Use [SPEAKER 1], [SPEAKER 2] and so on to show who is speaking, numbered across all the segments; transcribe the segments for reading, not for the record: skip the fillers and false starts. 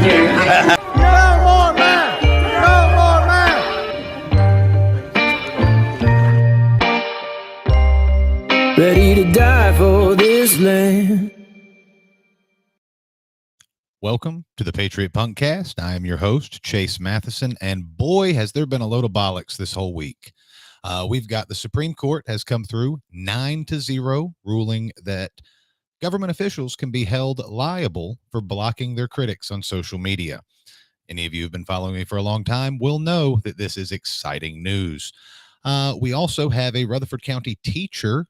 [SPEAKER 1] standard.
[SPEAKER 2] No more man! No more man!
[SPEAKER 3] Ready to die for this land.
[SPEAKER 4] Welcome to the Patriot Punkcast. I am your host, Chase Matheson, and boy, has there been a load of bollocks this whole week. We've got the Supreme Court has come through 9-0, ruling that government officials can be held liable for blocking their critics on social media. Any of you who've been following me for a long time will know that this is exciting news. We also have a Rutherford County teacher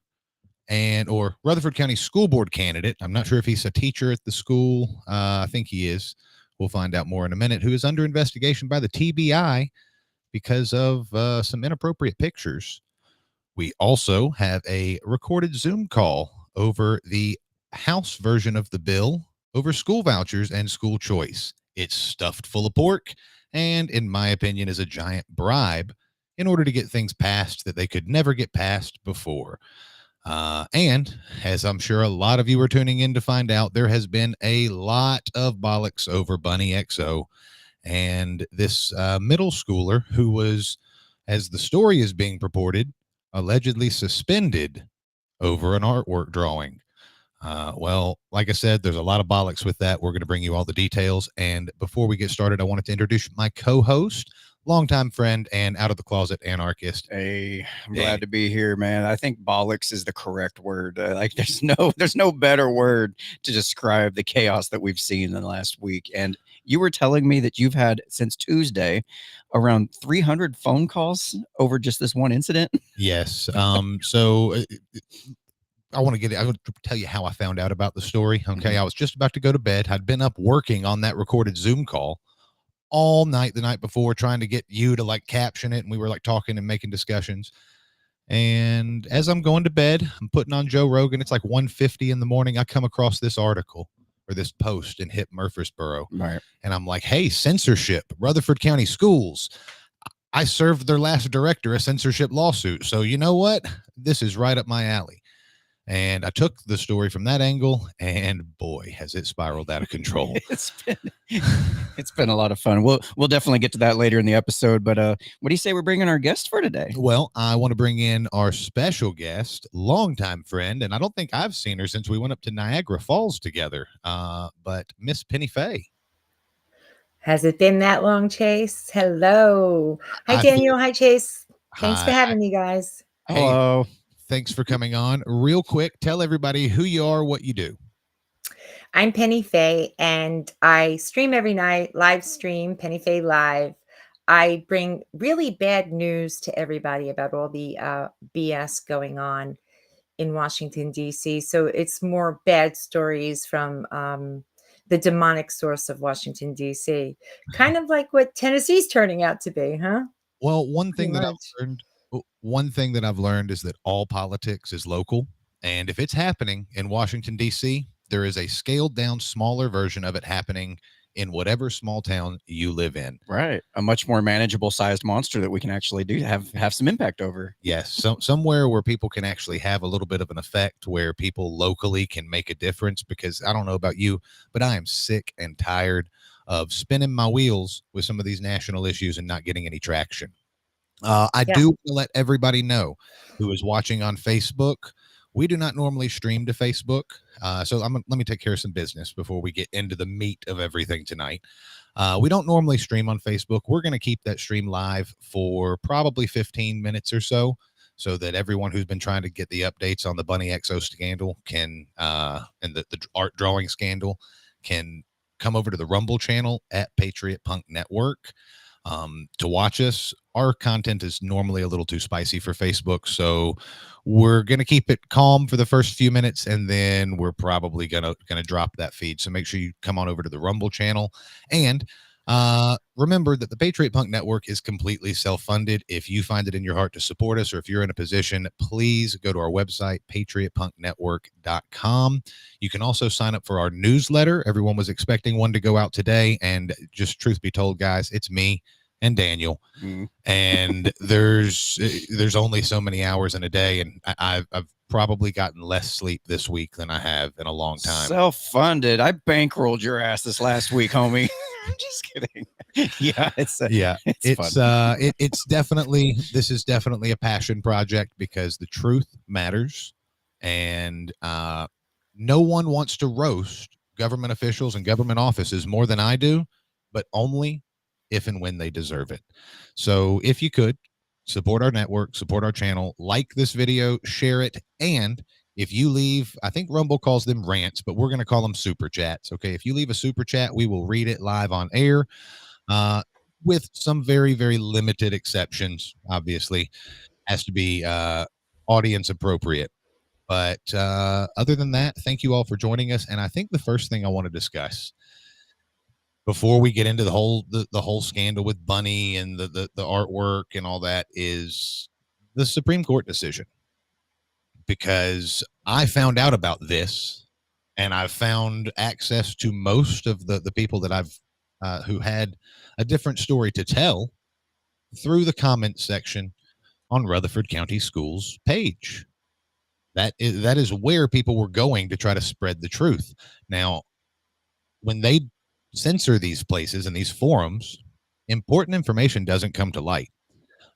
[SPEAKER 4] or Rutherford County school board candidate. I'm not sure if he's a teacher at the school. I think he is. We'll find out more in a minute. Who is under investigation by the TBI because of some inappropriate pictures. We also have a recorded Zoom call over the House version of the bill over school vouchers and school choice. It's stuffed full of pork and, in my opinion, is a giant bribe in order to get things passed that they could never get passed before. And as I'm sure a lot of you are tuning in to find out, there has been a lot of bollocks over Bunny XO and this middle schooler who was, as the story is being purported, allegedly suspended over an artwork drawing. Well, like I said, there's a lot of bollocks with that. We're going to bring you all the details. And before we get started, I wanted to introduce my co-host, longtime friend and out of the closet anarchist.
[SPEAKER 5] Hey, I'm glad to be here, man. I think bollocks is the correct word. There's no better word to describe the chaos that we've seen in the last week. And you were telling me that you've had since Tuesday around 300 phone calls over just this one incident.
[SPEAKER 4] Yes. I want to tell you how I found out about the story. Okay. I was just about to go to bed. I'd been up working on that recorded Zoom call all night the night before, trying to get you to like caption it. And we were like talking and making discussions. And as I'm going to bed, I'm putting on Joe Rogan. It's like 1:50 in the morning. I come across this article or this post in Hip Murfreesboro.
[SPEAKER 5] Right.
[SPEAKER 4] And I'm like, hey, censorship, Rutherford County schools. I served their last director a censorship lawsuit. So you know what? This is right up my alley. And I took the story from that angle, and boy, has it spiraled out of control.
[SPEAKER 5] It's been a lot of fun. We'll definitely get to that later in the episode. But what do you say we're bringing our guest for today?
[SPEAKER 4] Well, I want to bring in our special guest, longtime friend, and I don't think I've seen her since we went up to Niagara Falls together. But Miss Pennie Fay.
[SPEAKER 1] Has it been that long, Chase? Hello. Hi, Daniel. Hi, Chase. Thanks for having me, guys.
[SPEAKER 5] Hello.
[SPEAKER 4] Hey, thanks for coming on. Real quick, tell everybody who you are, what you do.
[SPEAKER 1] I'm Pennie Fay, and I stream every night, live stream, Pennie Fay Live. I bring really bad news to everybody about all the BS going on in Washington, D.C. So it's more bad stories from the demonic source of Washington, D.C. Kind of like what Tennessee's turning out to be, huh?
[SPEAKER 4] Well, one thing that I've learned is that all politics is local. And if it's happening in Washington, D.C., there is a scaled down, smaller version of it happening in whatever small town you live in.
[SPEAKER 5] Right. A much more manageable sized monster that we can actually have some impact over.
[SPEAKER 4] Yes. So somewhere where people can actually have a little bit of an effect, where people locally can make a difference, because I don't know about you, but I am sick and tired of spinning my wheels with some of these national issues and not getting any traction. I do want to let everybody know who is watching on Facebook. We do not normally stream to Facebook. So let me take care of some business before we get into the meat of everything tonight. We don't normally stream on Facebook. We're going to keep that stream live for probably 15 minutes or so that everyone who's been trying to get the updates on the Bunny XO scandal can, and the art drawing scandal, can come over to the Rumble channel at Patriot Punk Network. To watch us. Our content is normally a little too spicy for Facebook, so we're going to keep it calm for the first few minutes, and then we're probably going to drop that feed. So make sure you come on over to the Rumble channel. And remember that the Patriot Punk Network is completely self-funded. If you find it in your heart to support us, or if you're in a position, please go to our website, patriotpunknetwork.com. You can also sign up for our newsletter. Everyone was expecting one to go out today, and just truth be told, guys, it's me and Daniel. And there's only so many hours in a day, and I've probably gotten less sleep this week than I have in a long time.
[SPEAKER 5] Self-funded. I bankrolled your ass this last week, homie. I'm just kidding. Yeah, it's
[SPEAKER 4] Yeah,
[SPEAKER 5] it's
[SPEAKER 4] fun.
[SPEAKER 5] it's
[SPEAKER 4] this is definitely a passion project because the truth matters, and no one wants to roast government officials and government offices more than I do, but only if and when they deserve it. So if you could support our network, support our channel, like this video, share it, and if you leave, I think Rumble calls them rants, but we're going to call them super chats. Okay, if you leave a super chat, we will read it live on air. With some very, very limited exceptions, obviously, has to be audience appropriate. But other than that, thank you all for joining us. And I think the first thing I want to discuss before we get into the whole scandal with Bunny and the artwork and all that is the Supreme Court decision, because I found out about this and I've found access to most of the people that I've who had a different story to tell through the comment section on Rutherford County Schools page. That is where people were going to try to spread the truth. Now, when they censor these places and these forums, important information doesn't come to light.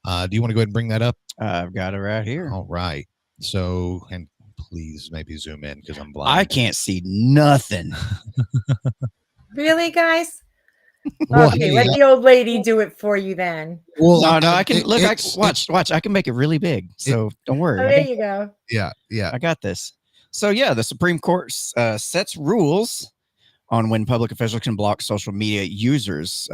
[SPEAKER 4] Do you want to go ahead and bring that up?
[SPEAKER 5] I've got it right here.
[SPEAKER 4] All right. So, and please maybe zoom in because I'm blind.
[SPEAKER 5] I can't see nothing.
[SPEAKER 1] Really, guys?
[SPEAKER 4] Well,
[SPEAKER 1] Okay,
[SPEAKER 4] hey,
[SPEAKER 1] let the old lady do it for you then.
[SPEAKER 4] well,
[SPEAKER 5] No, I can look.
[SPEAKER 4] it's-
[SPEAKER 5] Watch. I can make it really big. So don't worry.
[SPEAKER 1] Oh, there you go.
[SPEAKER 4] Yeah.
[SPEAKER 5] I got this. So yeah, the Supreme Court sets rules on when public officials can block social media users.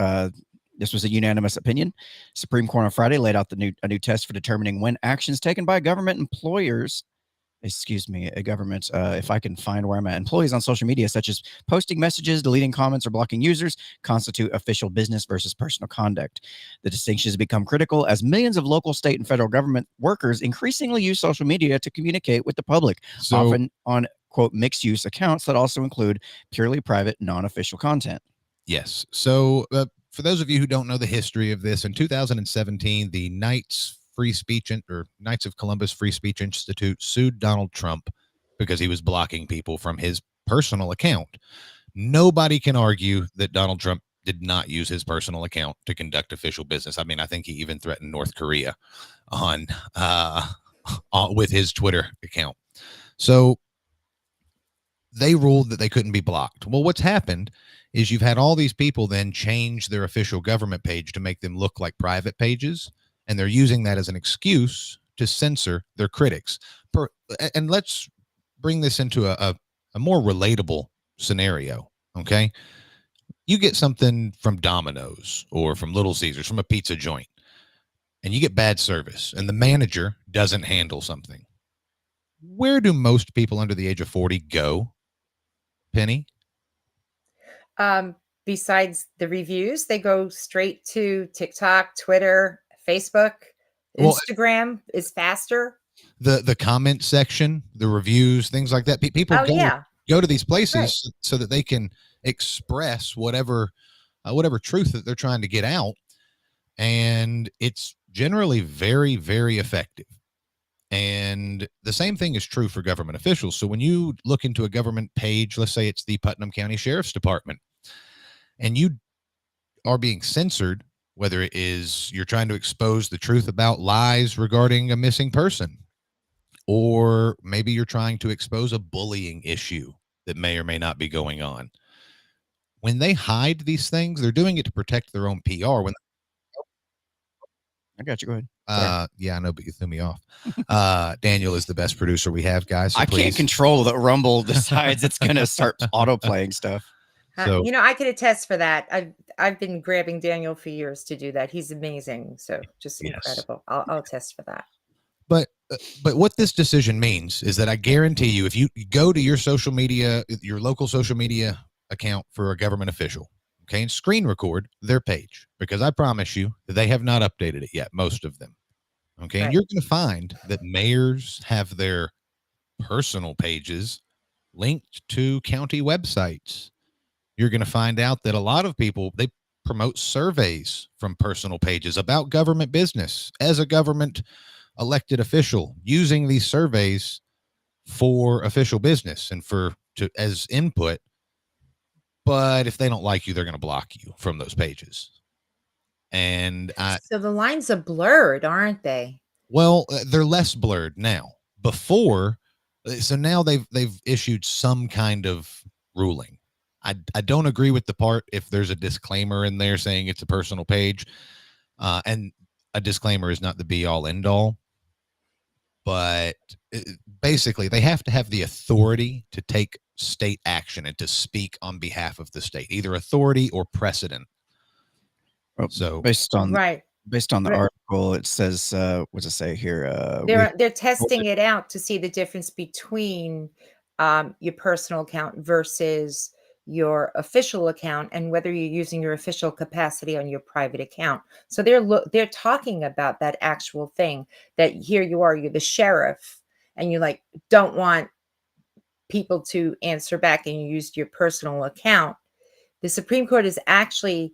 [SPEAKER 5] This was a unanimous opinion. Supreme Court on Friday laid out a new test for determining when actions taken by government employers, government, if I can find where I'm at, employees on social media, such as posting messages, deleting comments, or blocking users, constitute official business versus personal conduct. The distinction has become critical as millions of local, state, and federal government workers increasingly use social media to communicate with the public, often on, quote, mixed use accounts that also include purely private, non-official content.
[SPEAKER 4] Yes. So for those of you who don't know the history of this, in 2017, the Knights of Columbus Free Speech Institute sued Donald Trump because he was blocking people from his personal account. Nobody can argue that Donald Trump did not use his personal account to conduct official business. I mean, I think he even threatened North Korea on with his Twitter account. So they ruled that they couldn't be blocked. Well, what's happened is you've had all these people then change their official government page to make them look like private pages, and they're using that as an excuse to censor their critics. And let's bring this into a more relatable scenario, okay? You get something from Domino's or from Little Caesars, from a pizza joint, and you get bad service, and the manager doesn't handle something. Where do most people under the age of 40 go, Penny?
[SPEAKER 1] Besides the reviews, they go straight to TikTok, Twitter, Facebook,
[SPEAKER 4] Well,
[SPEAKER 1] Instagram is faster.
[SPEAKER 4] The comment section, the reviews, things like that. People go to these places so that they can express whatever truth that they're trying to get out, and it's generally very, very effective. And the same thing is true for government officials. So when you look into a government page, let's say it's the Putnam County Sheriff's Department, and you are being censored, whether it is you're trying to expose the truth about lies regarding a missing person, or maybe you're trying to expose a bullying issue that may or may not be going on. When they hide these things, they're doing it to protect their own PR.
[SPEAKER 5] I got you. Go ahead.
[SPEAKER 4] Yeah, I know, but you threw me off. Daniel is the best producer we have, guys. So
[SPEAKER 5] I can't control that Rumble decides it's going to start auto-playing stuff.
[SPEAKER 4] So,
[SPEAKER 1] I could attest for that. I've been grabbing Daniel for years to do that. He's amazing. So just incredible. I'll attest for that.
[SPEAKER 4] But what this decision means is that I guarantee you, if you go to your social media, your local social media account for a government official, okay, and screen record their page, because I promise you that they have not updated it yet, most of them. Okay, and you're going to find that mayors have their personal pages linked to county websites. You're going to find out that a lot of people, they promote surveys from personal pages about government business as a government elected official, using these surveys for official business and as input. but if they don't like you, they're going to block you from those pages. And
[SPEAKER 1] So the lines are blurred, aren't they?
[SPEAKER 4] well, they're less blurred now. Before, so now they've issued some kind of ruling. I don't agree with the part if there's a disclaimer in there saying it's a personal page, and a disclaimer is not the be all end all. But basically, they have to have the authority to take state action and to speak on behalf of the state, either authority or precedent.
[SPEAKER 5] Well,
[SPEAKER 4] So
[SPEAKER 5] based on
[SPEAKER 1] Right.
[SPEAKER 5] the
[SPEAKER 1] Right.
[SPEAKER 5] article, it says, what does it say here?
[SPEAKER 1] They're testing it out to see the difference between your personal account versus your official account, and whether you're using your official capacity on your private account. So they're talking about that actual thing, that here you are, you're the sheriff, and you like don't want people to answer back, and you used your personal account. The Supreme Court is actually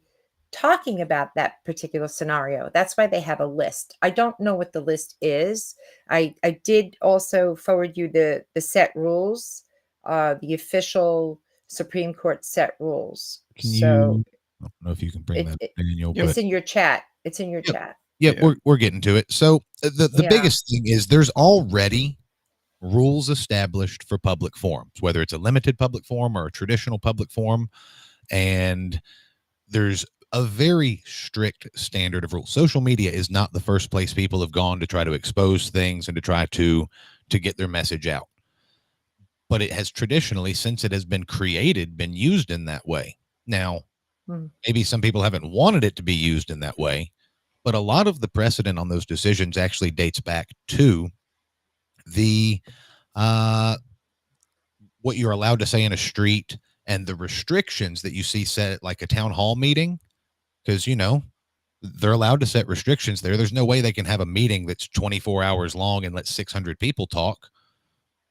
[SPEAKER 1] talking about that particular scenario. That's why they have a list. I don't know what the list is. I did also forward you the set rules, the official Supreme Court set rules.
[SPEAKER 4] can
[SPEAKER 1] So
[SPEAKER 4] you? I don't know if you can bring that up,
[SPEAKER 1] it,
[SPEAKER 4] Daniel,
[SPEAKER 1] it's
[SPEAKER 4] but
[SPEAKER 1] in your chat. It's in your
[SPEAKER 4] Yep.
[SPEAKER 1] chat.
[SPEAKER 4] yeah,
[SPEAKER 5] Yeah.
[SPEAKER 4] we're getting to it. So the
[SPEAKER 1] Yeah.
[SPEAKER 4] biggest thing is there's already rules established for public forums, whether it's a limited public forum or a traditional public forum, and there's a very strict standard of rules. Social media is not the first place people have gone to try to expose things and to try to get their message out. But it has traditionally, since it has been created, been used in that way. Now,
[SPEAKER 1] Hmm.
[SPEAKER 4] maybe some people haven't wanted it to be used in that way, but a lot of the precedent on those decisions actually dates back to the what you're allowed to say in a street and the restrictions that you see set at like a town hall meeting, because they're allowed to set restrictions there. There's no way they can have a meeting that's 24 hours long and let 600 people talk.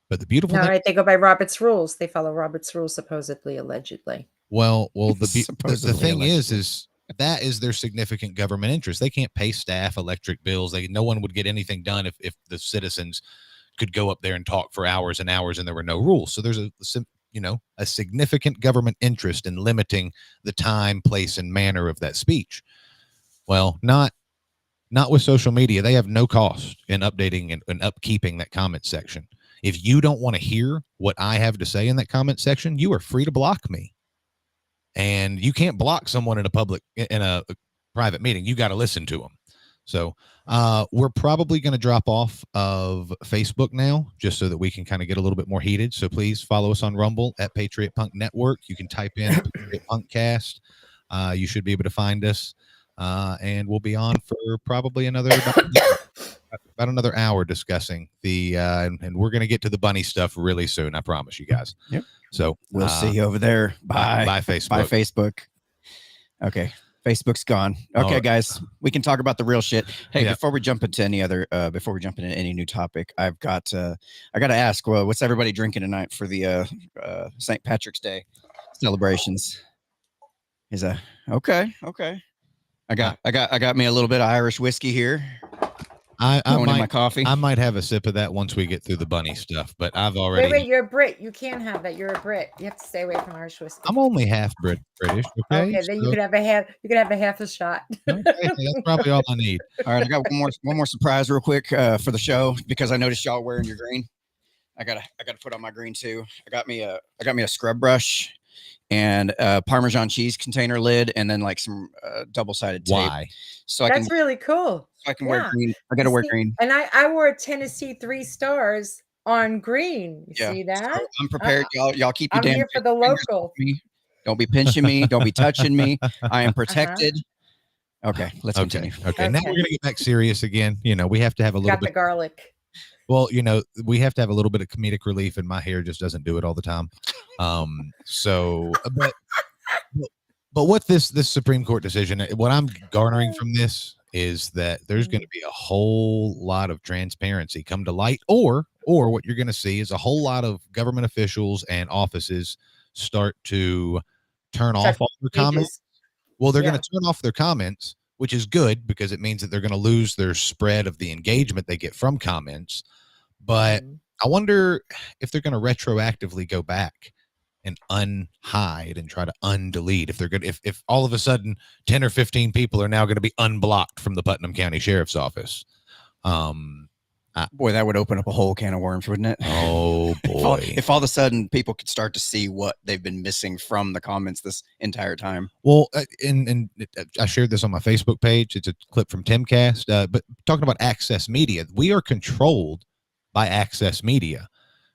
[SPEAKER 4] But the beautiful
[SPEAKER 1] No,
[SPEAKER 4] thing,
[SPEAKER 1] right? They go by Robert's rules. They follow Robert's rules, supposedly, allegedly.
[SPEAKER 4] well, the
[SPEAKER 5] Supposedly,
[SPEAKER 4] thing
[SPEAKER 5] allegedly.
[SPEAKER 4] is that is their significant government interest. They can't pay staff, electric bills. No one would get anything done if the citizens could go up there and talk for hours and hours and there were no rules. So there's a significant government interest in limiting the time, place, and manner of that speech. Well, not with social media. They have no cost in updating and upkeeping that comment section. If you don't want to hear what I have to say in that comment section, you are free to block me. And you can't block someone in a private meeting. You got to listen to them. So we're probably going to drop off of Facebook now, just so that we can kind of get a little bit more heated. So please follow us on Rumble at Patriot Punk Network. You can type in Patriot Punkcast. You should be able to find us. And we'll be on for probably about another hour discussing the and we're going to get to the bunny stuff really soon. I promise you guys.
[SPEAKER 5] Yep.
[SPEAKER 4] So
[SPEAKER 5] We'll see you over there. Bye.
[SPEAKER 4] Bye, Facebook.
[SPEAKER 5] Bye, Facebook. Okay. Facebook's gone. Okay,
[SPEAKER 4] All right.
[SPEAKER 5] guys, we can talk about the real shit. Hey,
[SPEAKER 4] Yeah.
[SPEAKER 5] before we jump into any new topic, I got to ask, well, what's everybody drinking tonight for the St. Patrick's Day celebrations? Is that okay? Okay. I got me a little bit of Irish whiskey here.
[SPEAKER 4] I
[SPEAKER 5] Going in my
[SPEAKER 4] might
[SPEAKER 5] coffee.
[SPEAKER 4] I might have a sip of that once we get through the bunny stuff, but I've already.
[SPEAKER 1] Wait, you're a Brit. You can't have that. You're a Brit. You have to stay away from Irish whiskey.
[SPEAKER 4] I'm only half British. Okay,
[SPEAKER 1] Okay, then you can have a half. You can have a half a shot.
[SPEAKER 4] Okay, that's probably all I need.
[SPEAKER 5] All right, I got one more surprise real quick for the show, because I noticed y'all wearing your green. I gotta put on my green too. I got me a scrub brush and a Parmesan cheese container lid, and then like some double-sided tape.
[SPEAKER 4] Why?
[SPEAKER 5] So
[SPEAKER 1] That's really cool.
[SPEAKER 5] I can wear
[SPEAKER 1] Yeah.
[SPEAKER 5] green. I gotta wear
[SPEAKER 1] See,
[SPEAKER 5] green.
[SPEAKER 1] And I wore a Tennessee 3 stars on green. You
[SPEAKER 5] Yeah.
[SPEAKER 1] see that?
[SPEAKER 5] So I'm prepared. Y'all keep your
[SPEAKER 1] I'm
[SPEAKER 5] damn
[SPEAKER 1] here for the
[SPEAKER 5] fingers
[SPEAKER 1] local.
[SPEAKER 5] off me. Don't be pinching me. Don't be touching me. I am protected. Okay, let's continue.
[SPEAKER 4] Okay. Now we're
[SPEAKER 1] Okay.
[SPEAKER 4] gonna get back serious again. We have to have a little
[SPEAKER 1] Got the
[SPEAKER 4] bit.
[SPEAKER 1] garlic.
[SPEAKER 4] Well, we have to have a little bit of comedic relief, and my hair just doesn't do it all the time. So, but what this Supreme Court decision, what I'm garnering from this is that there's going to be a whole lot of transparency come to light, or what you're going to see is a whole lot of government officials and offices start to turn off all their comments. Well, they're going to turn off their comments, which is good because it means that they're going to lose their spread of the engagement they get from comments. But I wonder if they're going to retroactively go back and unhide and try to undelete. If they're good, if all of a sudden 10 or 15 people are now going to be unblocked from the Putnam County Sheriff's Office.
[SPEAKER 5] Boy, that would open up a whole can of worms, wouldn't it?
[SPEAKER 4] Oh boy.
[SPEAKER 5] If all of a sudden people could start to see what they've been missing from the comments this entire time.
[SPEAKER 4] Well, and I shared this on my Facebook page. It's a clip from Timcast, but talking about Access Media, we are controlled by Access Media,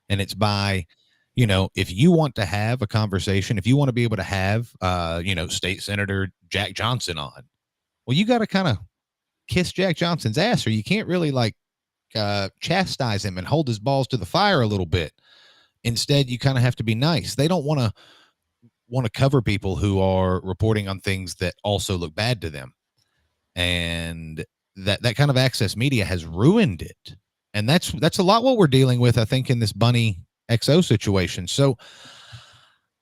[SPEAKER 4] and it's by, if you want to have a conversation, if you want to be able to have, State Senator Jack Johnson on, well, you got to kind of kiss Jack Johnson's ass, or you can't really chastise him and hold his balls to the fire a little bit. Instead, you kind of have to be nice. They don't want to cover people who are reporting on things that also look bad to them, and that kind of Access Media has ruined it. And that's a lot what we're dealing with, I think, in this Bunny XO situation. So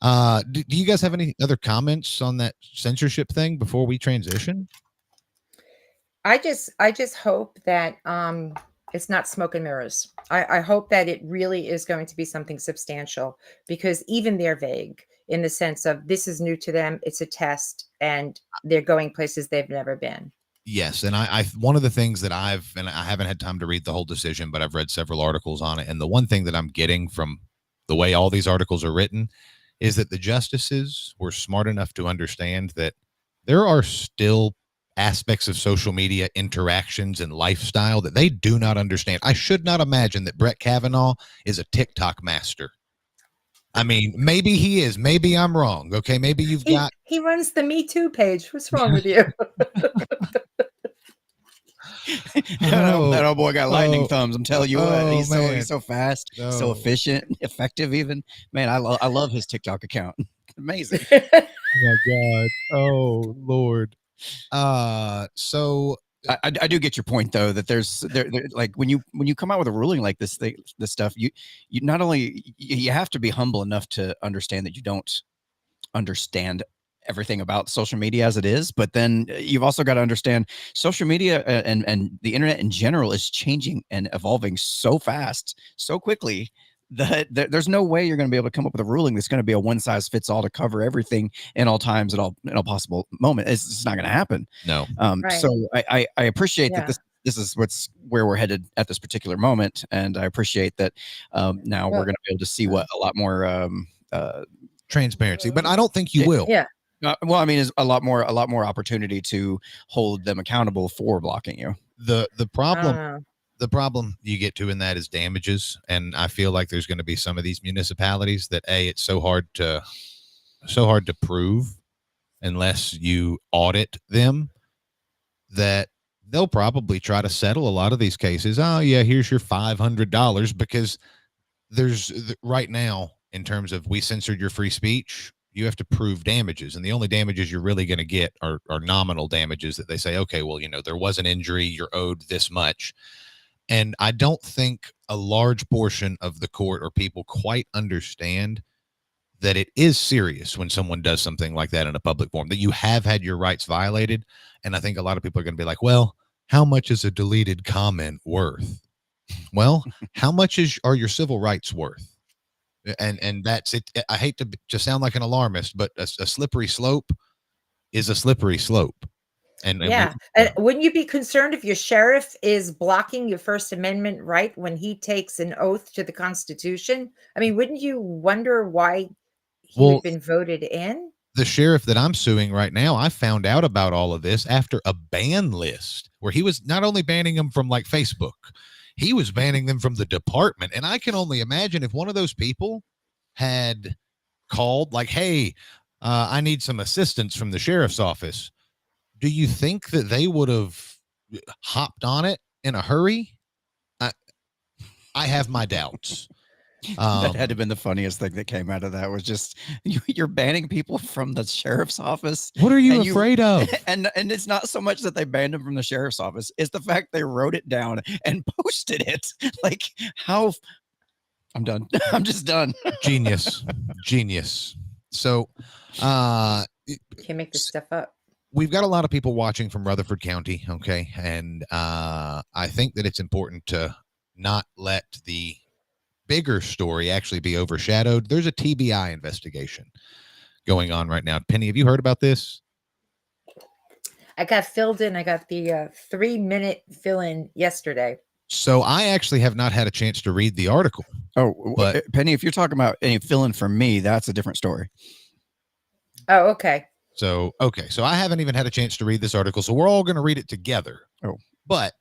[SPEAKER 4] do you guys have any other comments on that censorship thing before we transition?
[SPEAKER 1] I just hope that it's not smoke and mirrors. I hope that it really is going to be something substantial, because even they're vague in the sense of this is new to them. It's a test, and they're going places they've never been.
[SPEAKER 4] Yes. And I one of the things that I haven't had time to read the whole decision, but I've read several articles on it. And the one thing that I'm getting from the way all these articles are written is that the justices were smart enough to understand that there are still aspects of social media interactions and lifestyle that they do not understand. I should not imagine that Brett Kavanaugh is a TikTok master. I mean, maybe he is. Maybe I'm wrong. Okay, maybe
[SPEAKER 1] He runs the Me Too page. What's wrong with you?
[SPEAKER 5] That old boy got lightning thumbs. I'm telling you what, he's so fast, so efficient, effective. Even man, I love his TikTok account. Amazing.
[SPEAKER 4] Oh my God. Oh Lord. So
[SPEAKER 5] I do get your point, though, that there's like when you come out with a ruling like this stuff, you not only you have to be humble enough to understand that you don't understand everything about social media as it is, but then you've also got to understand social media and the internet in general is changing and evolving so fast, so quickly, that there's no way you're going to be able to come up with a ruling that's going to be a one size fits all to cover everything in all times at all possible moment. It's just not going to happen.
[SPEAKER 4] No.
[SPEAKER 1] Right.
[SPEAKER 5] So I appreciate that this is where we're headed at this particular moment, and I appreciate that now we're going to be able to see what a lot more
[SPEAKER 4] transparency, but I don't think you will.
[SPEAKER 1] Yeah.
[SPEAKER 5] Well, I mean, is a lot more opportunity to hold them accountable for blocking you.
[SPEAKER 4] The problem you get to in that is damages, and I feel like there's going to be some of these municipalities that it's so hard to prove unless you audit them, that they'll probably try to settle a lot of these cases. Oh yeah, here's your $500, because there's right now, in terms of we censored your free speech, you have to prove damages, and the only damages you're really going to get are nominal damages that they say, okay, well, there was an injury, you're owed this much. And I don't think a large portion of the court or people quite understand that it is serious when someone does something like that in a public forum, that you have had your rights violated. And I think a lot of people are going to be like, well, how much is a deleted comment worth? Well, how much are your civil rights worth? And that's it. I hate to sound like an alarmist, but a slippery slope is a slippery slope. And
[SPEAKER 1] wouldn't you be concerned if your sheriff is blocking your First Amendment right when he takes an oath to the Constitution? I mean, wouldn't you wonder why he'd been voted in?
[SPEAKER 4] The sheriff that I'm suing right now, I found out about all of this after a ban list where he was not only banning them from like Facebook, he was banning them from the department. And I can only imagine if one of those people had called like, hey, I need some assistance from the sheriff's office. Do you think that they would have hopped on it in a hurry? I have my doubts.
[SPEAKER 5] That had to have been the funniest thing that came out of that, was just you're banning people from the sheriff's office.
[SPEAKER 4] What are you afraid of?
[SPEAKER 5] And it's not so much that they banned them from the sheriff's office. It's the fact they wrote it down and posted it. Like, how? I'm done. I'm just done.
[SPEAKER 4] Genius. So
[SPEAKER 1] Can't make this stuff up.
[SPEAKER 4] We've got a lot of people watching from Rutherford County. Okay. And I think that it's important to not let the bigger story actually be overshadowed. There's a TBI investigation going on right now. Penny, have you heard about this?
[SPEAKER 1] I got filled in. I got the 3-minute fill in yesterday.
[SPEAKER 4] So I actually have not had a chance to read the article.
[SPEAKER 5] Oh,
[SPEAKER 4] But-
[SPEAKER 5] Penny, if you're talking about any fill-in for me, that's a different story.
[SPEAKER 1] Oh, okay.
[SPEAKER 4] So I haven't even had a chance to read this article. So we're all going to read it together.
[SPEAKER 5] Oh.
[SPEAKER 4] But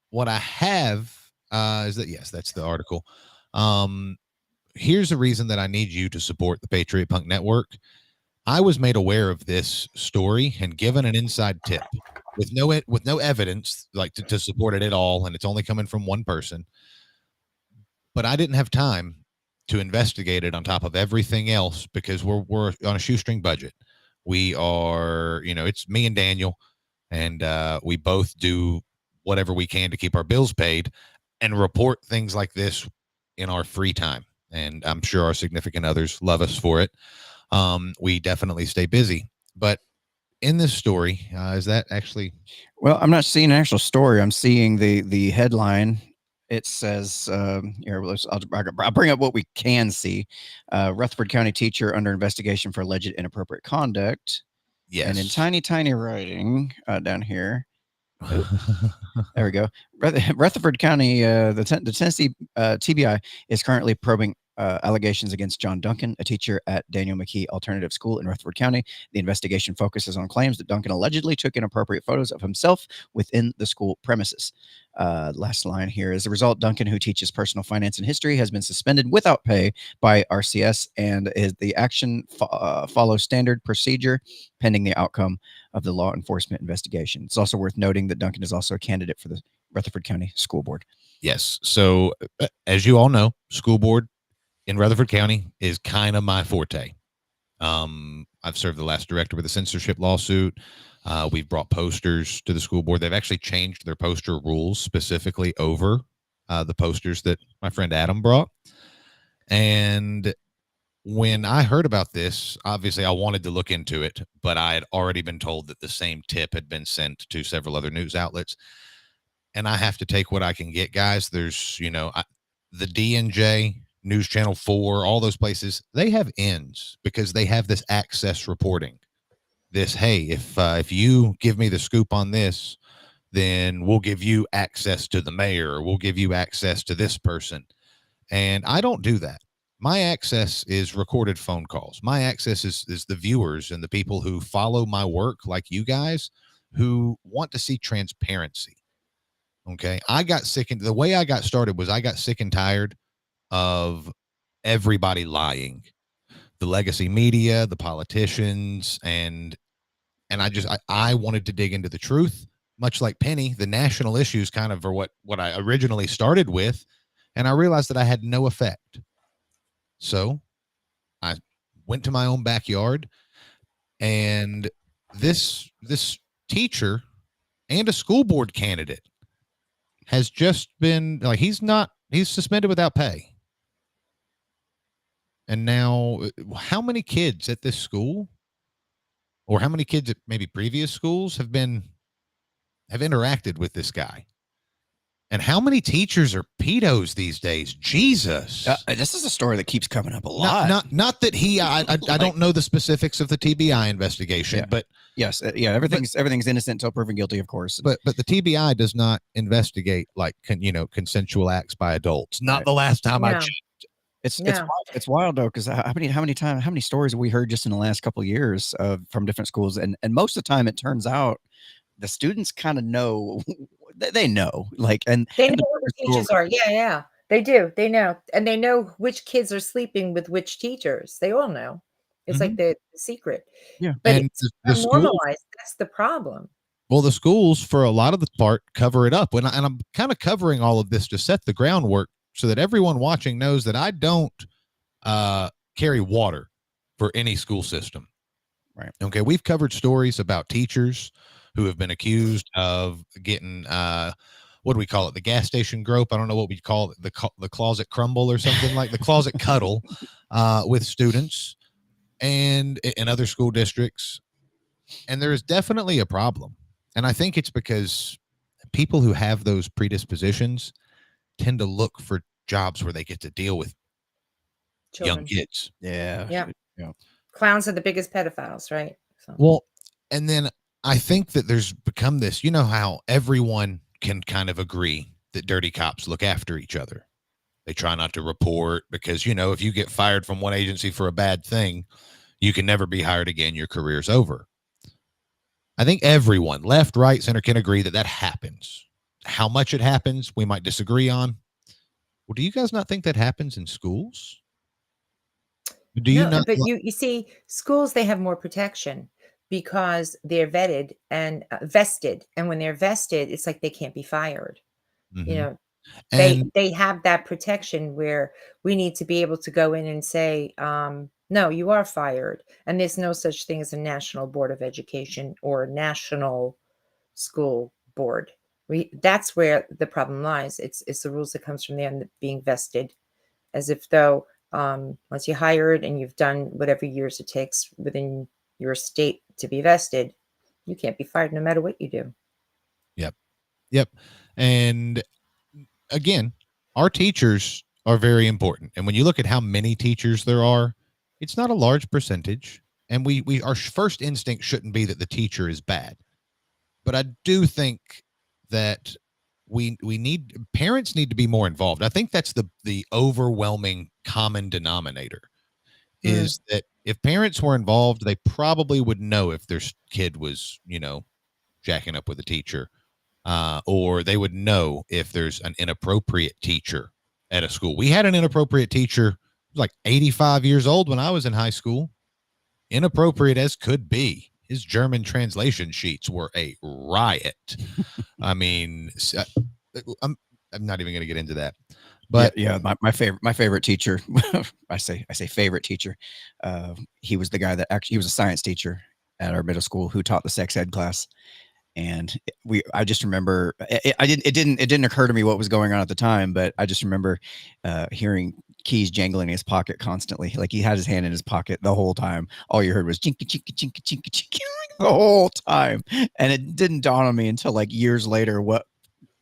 [SPEAKER 4] what I have is that, yes, that's the article. Here's the reason that I need you to support the Patriot Punk Network. I was made aware of this story and given an inside tip with no evidence like to support it at all, and it's only coming from one person. But I didn't have time to investigate it on top of everything else because we're on a shoestring budget. We are, it's me and Daniel, and we both do whatever we can to keep our bills paid and report things like this in our free time. And I'm sure our significant others love us for it. We definitely stay busy. But in this story, is that actually?
[SPEAKER 5] Well, I'm not seeing an actual story. I'm seeing the headline. It says, here, I'll bring up what we can see. Rutherford County teacher under investigation for alleged inappropriate conduct.
[SPEAKER 4] Yes.
[SPEAKER 5] And in tiny, tiny writing down here. There we go. Rutherford County, the Tennessee TBI is currently probing allegations against John Duncan, a teacher at Daniel McKee Alternative School in Rutherford County. The investigation focuses on claims that Duncan allegedly took inappropriate photos of himself within the school premises. Last line here. As a result, Duncan, who teaches personal finance and history, has been suspended without pay by RCS, and the action follows standard procedure pending the outcome of the law enforcement investigation. It's also worth noting that Duncan is also a candidate for the Rutherford County School Board.
[SPEAKER 4] Yes. So as you all know, school board in Rutherford County is kind of my forte. I've served the last director with a censorship lawsuit. We've brought posters to the school board. They've actually changed their poster rules specifically over the posters that my friend Adam brought. And when I heard about this, obviously I wanted to look into it, but I had already been told that the same tip had been sent to several other news outlets. And I have to take what I can get, guys. There's, the DNJ, News Channel 4, all those places, they have ends because they have this access reporting. This, hey, if you give me the scoop on this, then we'll give you access to the mayor, or we'll give you access to this person. And I don't do that. My access is recorded phone calls. My access is the viewers and the people who follow my work, like you guys, who want to see transparency. Okay. I got sick, and the way I got started was I got sick and tired of everybody lying. The legacy media, the politicians, and I wanted to dig into the truth, much like Penny. The national issues kind of are what I originally started with, and I realized that I had no effect. So I went to my own backyard, and this teacher and a school board candidate has just been like, he's suspended without pay. And now, how many kids at this school, or how many kids at maybe previous schools have interacted with this guy? And how many teachers are pedos these days? Jesus.
[SPEAKER 5] This is a story that keeps coming up a lot.
[SPEAKER 4] Not that I don't know the specifics of the TBI investigation, but
[SPEAKER 5] yes, everything's innocent until proven guilty, of course.
[SPEAKER 4] But the TBI does not investigate like consensual acts by adults. Not the last time I checked.
[SPEAKER 5] It's wild though, because how many stories have we heard just in the last couple of years from different schools, and most of the time it turns out the students kind of know. They know, and
[SPEAKER 1] they know who the teachers are. Yeah, they do. They know, and they know which kids are sleeping with which teachers. They all know. It's like the secret.
[SPEAKER 5] Yeah,
[SPEAKER 1] but
[SPEAKER 4] and
[SPEAKER 1] it's normalized. That's the problem.
[SPEAKER 4] Well, the schools, for a lot of the part, cover it up. And I'm kind of covering all of this to set the groundwork so that everyone watching knows that I don't carry water for any school system.
[SPEAKER 5] Right. Okay.
[SPEAKER 4] We've covered stories about teachers who have been accused of getting, what do we call it? The gas station grope. I don't know what we call it. The closet crumble or something like the closet cuddle with students and in other school districts. And there is definitely a problem. And I think it's because people who have those predispositions tend to look for jobs where they get to deal with young
[SPEAKER 1] children.
[SPEAKER 4] kids.
[SPEAKER 5] Yeah.
[SPEAKER 1] Yeah.
[SPEAKER 5] Yeah.
[SPEAKER 1] Clowns are the biggest pedophiles, right? So,
[SPEAKER 4] Well, and then I think that there's become this, you know, how everyone can kind of agree that dirty cops look after each other. They try not to report because, you know, if you get fired from one agency for a bad thing, you can never be hired again. Your career's over. I think everyone, left, right, center, can agree that that happens. How much it happens, we might disagree on. Well, do you guys not think that happens in schools? Do you
[SPEAKER 1] no,
[SPEAKER 4] not?
[SPEAKER 1] but you see, schools, they have more protection because they're vetted and vested. And when they're vested, it's like they can't be fired. You
[SPEAKER 4] Mhm.
[SPEAKER 1] know,
[SPEAKER 4] And
[SPEAKER 1] they have that protection where we need to be able to go in and say, no, you are fired. And there's no such thing as a National Board of Education or a national school board. That's where the problem lies. It's the rules that comes from them being vested, as if though once you're hired and you've done whatever years it takes within your state to be vested, you can't be fired no matter what you do.
[SPEAKER 4] yep, yep. And again, our teachers are very important. And when you look at how many teachers there are, it's not a large percentage. And we our first instinct shouldn't be that the teacher is bad. But I do think that we need parents need to be more involved. I think that's the overwhelming common denominator
[SPEAKER 1] Mm,
[SPEAKER 4] is that if parents were involved, they probably would know if their kid was, you know, jacking up with a teacher, or they would know if there's an inappropriate teacher at a school. We had an inappropriate teacher, like 85 years old when I was in high school, inappropriate as could be. His German translation sheets were a riot. I mean, I'm, I'm not even going to get into that,
[SPEAKER 5] Yeah,
[SPEAKER 4] but
[SPEAKER 5] yeah. My favorite teacher. I say favorite teacher. He was the guy that actually he was a science teacher at our middle school who taught the sex ed class. And I just remember it didn't occur to me what was going on at the time, but I just remember hearing keys jangling in his pocket constantly. Like he had his hand in his pocket the whole time. All you heard was chinky chinky chinky chinky chinky the whole time. And it didn't dawn on me until like years later what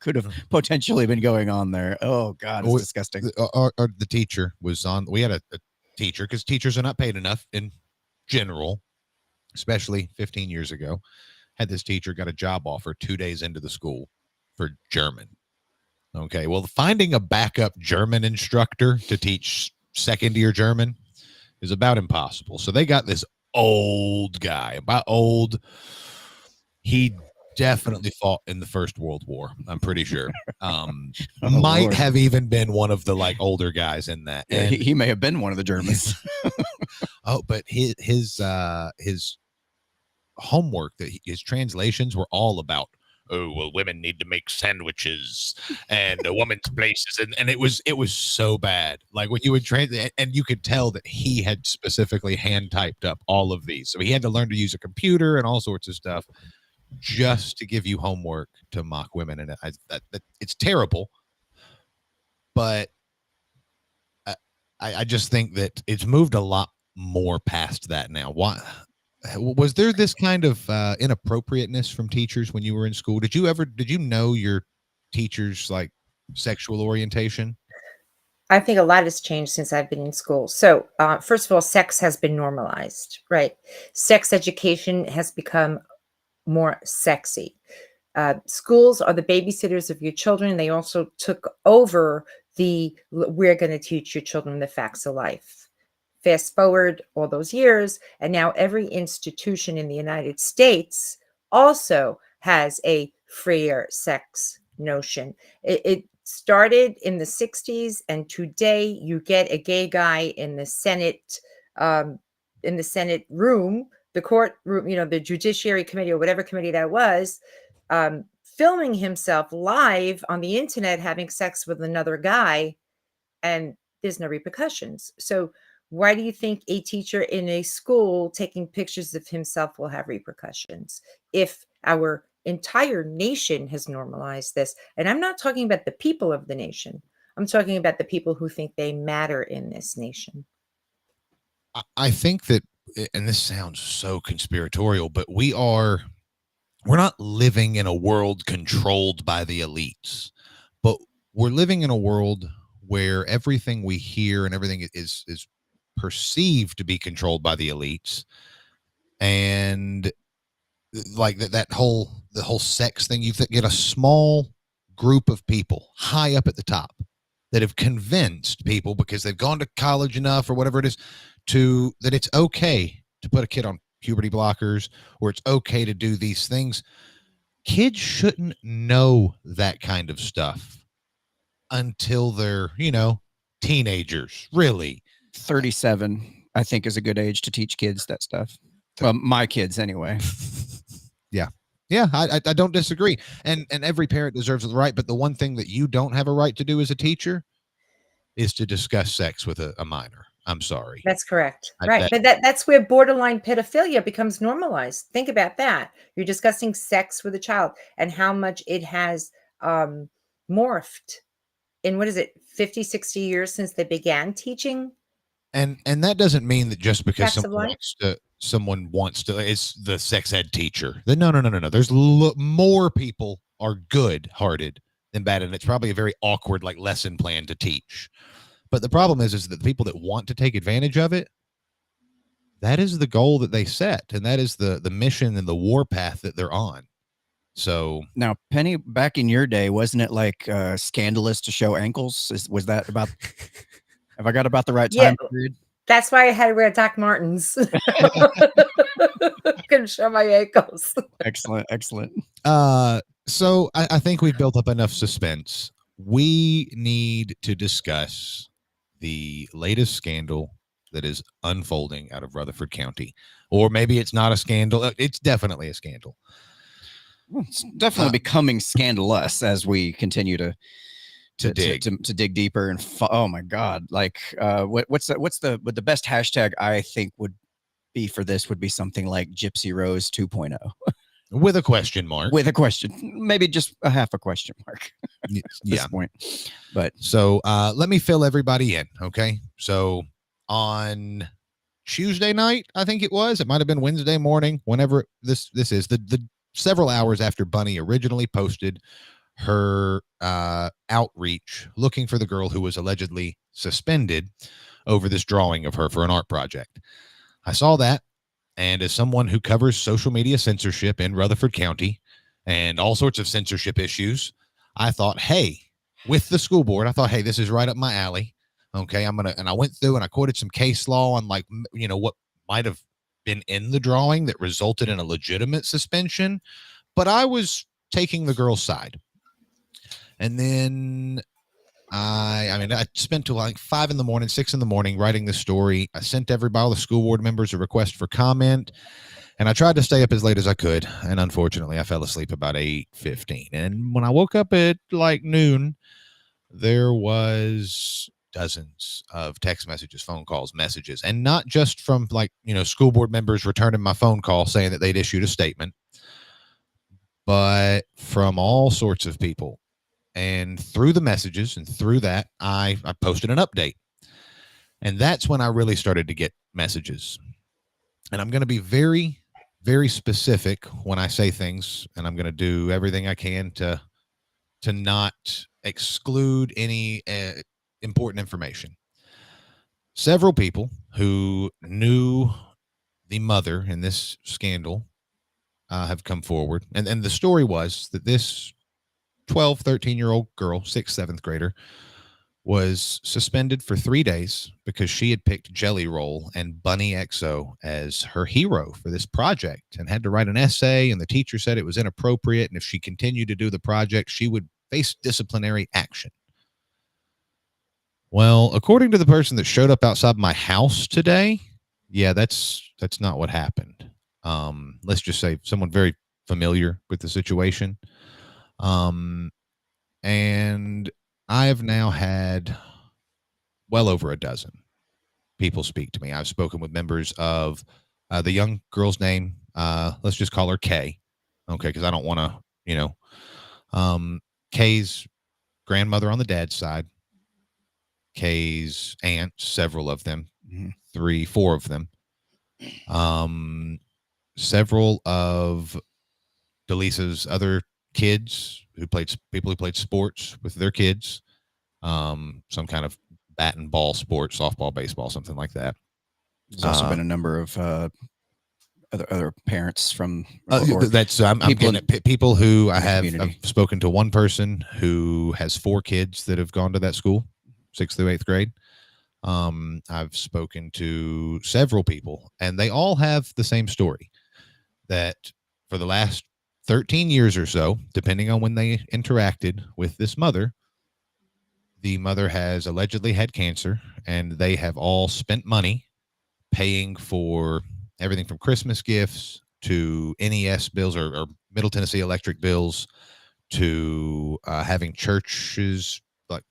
[SPEAKER 5] could have potentially been going on there. Oh God, it's disgusting.
[SPEAKER 4] The teacher was on. We had a teacher because teachers are not paid enough in general, especially 15 years ago. Had this teacher got a job offer 2 days into the school for German. Okay, well, finding a backup German instructor to teach second year German is about impossible. So they got this old guy. By old, he definitely fought in the First World War. I'm pretty sure.
[SPEAKER 5] Oh,
[SPEAKER 4] Might
[SPEAKER 5] Lord.
[SPEAKER 4] have even been one of the like older guys in that.
[SPEAKER 5] Yeah,
[SPEAKER 4] And
[SPEAKER 5] he may have been one of the Germans.
[SPEAKER 4] but his homework that his translations were all about, oh well, women need to make sandwiches and a woman's places, and it was so bad. Like when you would translate, and you could tell that he had specifically hand typed up all of these, so he had to learn to use a computer and all sorts of stuff just to give you homework to mock women. And that it's terrible, but I just think that it's moved a lot more past that now. Why was there this kind of inappropriateness from teachers when you were in school? Did you know your teachers like sexual orientation?
[SPEAKER 1] I think a lot has changed since I've been in school. So, first of all, sex has been normalized, right? Sex education has become more sexy. Schools are the babysitters of your children. They also took over we're going to teach your children the facts of life. Fast forward all those years, and now every institution in the United States also has a freer sex notion. It started in the 60s, and today you get a gay guy um, in the Senate room, the courtroom, the Judiciary Committee or whatever committee that was, filming himself live on the internet having sex with another guy, and there's no repercussions. So why do you think a teacher in a school taking pictures of himself will have repercussions if our entire nation has normalized this? And I'm not talking about the people of the nation. I'm talking about the people who think they matter in this nation.
[SPEAKER 4] I think that, and this sounds so conspiratorial, but we're not living in a world controlled by the elites, but we're living in a world where everything we hear and everything is perceived to be controlled by the elites, and like the whole sex thing. You get a small group of people high up at the top that have convinced people because they've gone to college enough or whatever it is that it's okay to put a kid on puberty blockers, or it's okay to do these things. Kids shouldn't know that kind of stuff until they're, teenagers, really.
[SPEAKER 5] 37, I think, is a good age to teach kids that stuff. Well, my kids anyway.
[SPEAKER 4] Yeah, I don't disagree. And every parent deserves the right, but the one thing that you don't have a right to do as a teacher is to discuss sex with a minor. I'm sorry.
[SPEAKER 1] That's correct. Right. But that's where borderline pedophilia becomes normalized. Think about that. You're discussing sex with a child and how much it has morphed in, 50, 60 years since they began teaching.
[SPEAKER 4] And that doesn't mean that just because someone wants to, it's the sex ed teacher. No. There's more people are good-hearted than bad, and it's probably a very awkward lesson plan to teach. But the problem is that the people that want to take advantage of it, that is the goal that they set, and that is the mission and the warpath that they're on. So
[SPEAKER 5] now, Penny, back in your day, wasn't it scandalous to show ankles? Was that about? Have I got about the right time period?
[SPEAKER 1] That's why I had to wear Doc Martens. Couldn't show my ankles.
[SPEAKER 5] Excellent.
[SPEAKER 4] So I think we've built up enough suspense. We need to discuss the latest scandal that is unfolding out of Rutherford County. Or maybe it's not a scandal. It's definitely a scandal.
[SPEAKER 5] It's definitely becoming scandalous as we continue to dig deeper and oh my God, what's the best hashtag I think would be for this would be something like Gypsy Rose 2.0
[SPEAKER 4] with a question mark.
[SPEAKER 5] With a question, maybe just a half a question mark. At this point. But
[SPEAKER 4] so let me fill everybody in. Okay, so on Tuesday night, I think it might have been Wednesday morning, whenever this is the several hours after Bunny originally posted her outreach looking for the girl who was allegedly suspended over this drawing of her for an art project. I saw that, and as someone who covers social media censorship in Rutherford County and all sorts of censorship issues, I thought, hey, with the school board, hey, this is right up my alley. Okay, and I went through and I quoted some case law on what might have been in the drawing that resulted in a legitimate suspension, but I was taking the girl's side. And then I spent till 5 in the morning, 6 in the morning writing this story. I sent all the school board members a request for comment, and I tried to stay up as late as I could. And unfortunately, I fell asleep about 8:15. And when I woke up at noon, there was dozens of text messages, phone calls, messages, and not just from school board members returning my phone call saying that they'd issued a statement, but from all sorts of people. And through the messages and through that, I posted an update. And that's when I really started to get messages. And I'm going to be very, very specific when I say things, and I'm going to do everything I can to not exclude any important information. Several people who knew the mother in this scandal have come forward. And the story was that this 12, 13-year-old girl, 6th, 7th grader, was suspended for 3 days because she had picked Jelly Roll and Bunny XO as her hero for this project and had to write an essay, and the teacher said it was inappropriate, and if she continued to do the project, she would face disciplinary action. Well, according to the person that showed up outside my house today, that's not what happened. Let's just say someone very familiar with the situation. And I have now had well over a dozen people speak to me. I've spoken with members of the young girl's name. Let's just call her Kay. Okay. Cause I don't want to, Kay's grandmother on the dad's side, Kay's aunts, several of them, 3, 4 of them, several of Delisa's other kids people who played sports with their kids, some kind of bat and ball sport, softball, baseball, something like that.
[SPEAKER 5] There's also been a number of other parents from
[SPEAKER 4] that's I'm
[SPEAKER 5] people
[SPEAKER 4] getting at people who
[SPEAKER 5] in the
[SPEAKER 4] I've
[SPEAKER 5] community.
[SPEAKER 4] spoken to one person who has 4 kids that have gone to that school, 6th through 8th grade. I've spoken to several people, and they all have the same story, that for the last 13 years or so, depending on when they interacted with this mother, the mother has allegedly had cancer, and they have all spent money paying for everything from Christmas gifts to NES bills or Middle Tennessee Electric bills to having churches like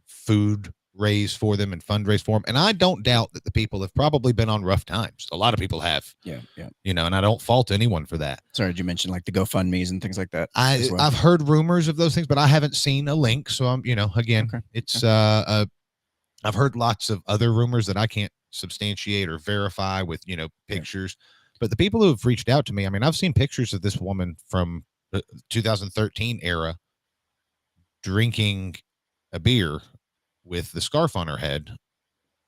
[SPEAKER 4] food raise for them and fundraise for them. And I don't doubt that the people have probably been on rough times. A lot of people have.
[SPEAKER 5] Yeah.
[SPEAKER 4] And I don't fault anyone for that.
[SPEAKER 5] Sorry, did you mention like the GoFundMe's and things like that? as well?
[SPEAKER 4] I've heard rumors of those things, but I haven't seen a link. So I'm, again,
[SPEAKER 5] Okay.
[SPEAKER 4] it's I've heard lots of other rumors that I can't substantiate or verify with, pictures. But the people who have reached out to me, I mean, I've seen pictures of this woman from the 2013 era drinking a beer with the scarf on her head.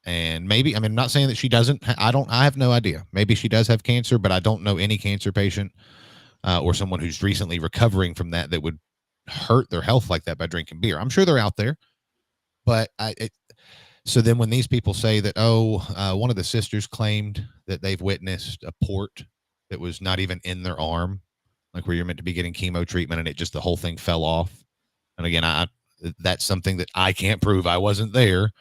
[SPEAKER 4] And maybe, I'm not saying that she doesn't, I have no idea. Maybe she does have cancer, but I don't know any cancer patient or someone who's recently recovering from that would hurt their health like that by drinking beer. I'm sure they're out there, but so then when these people say that, one of the sisters claimed that they've witnessed a port that was not even in their arm, like where you're meant to be getting chemo treatment, and the whole thing fell off. And again, that's something that I can't prove. I wasn't there.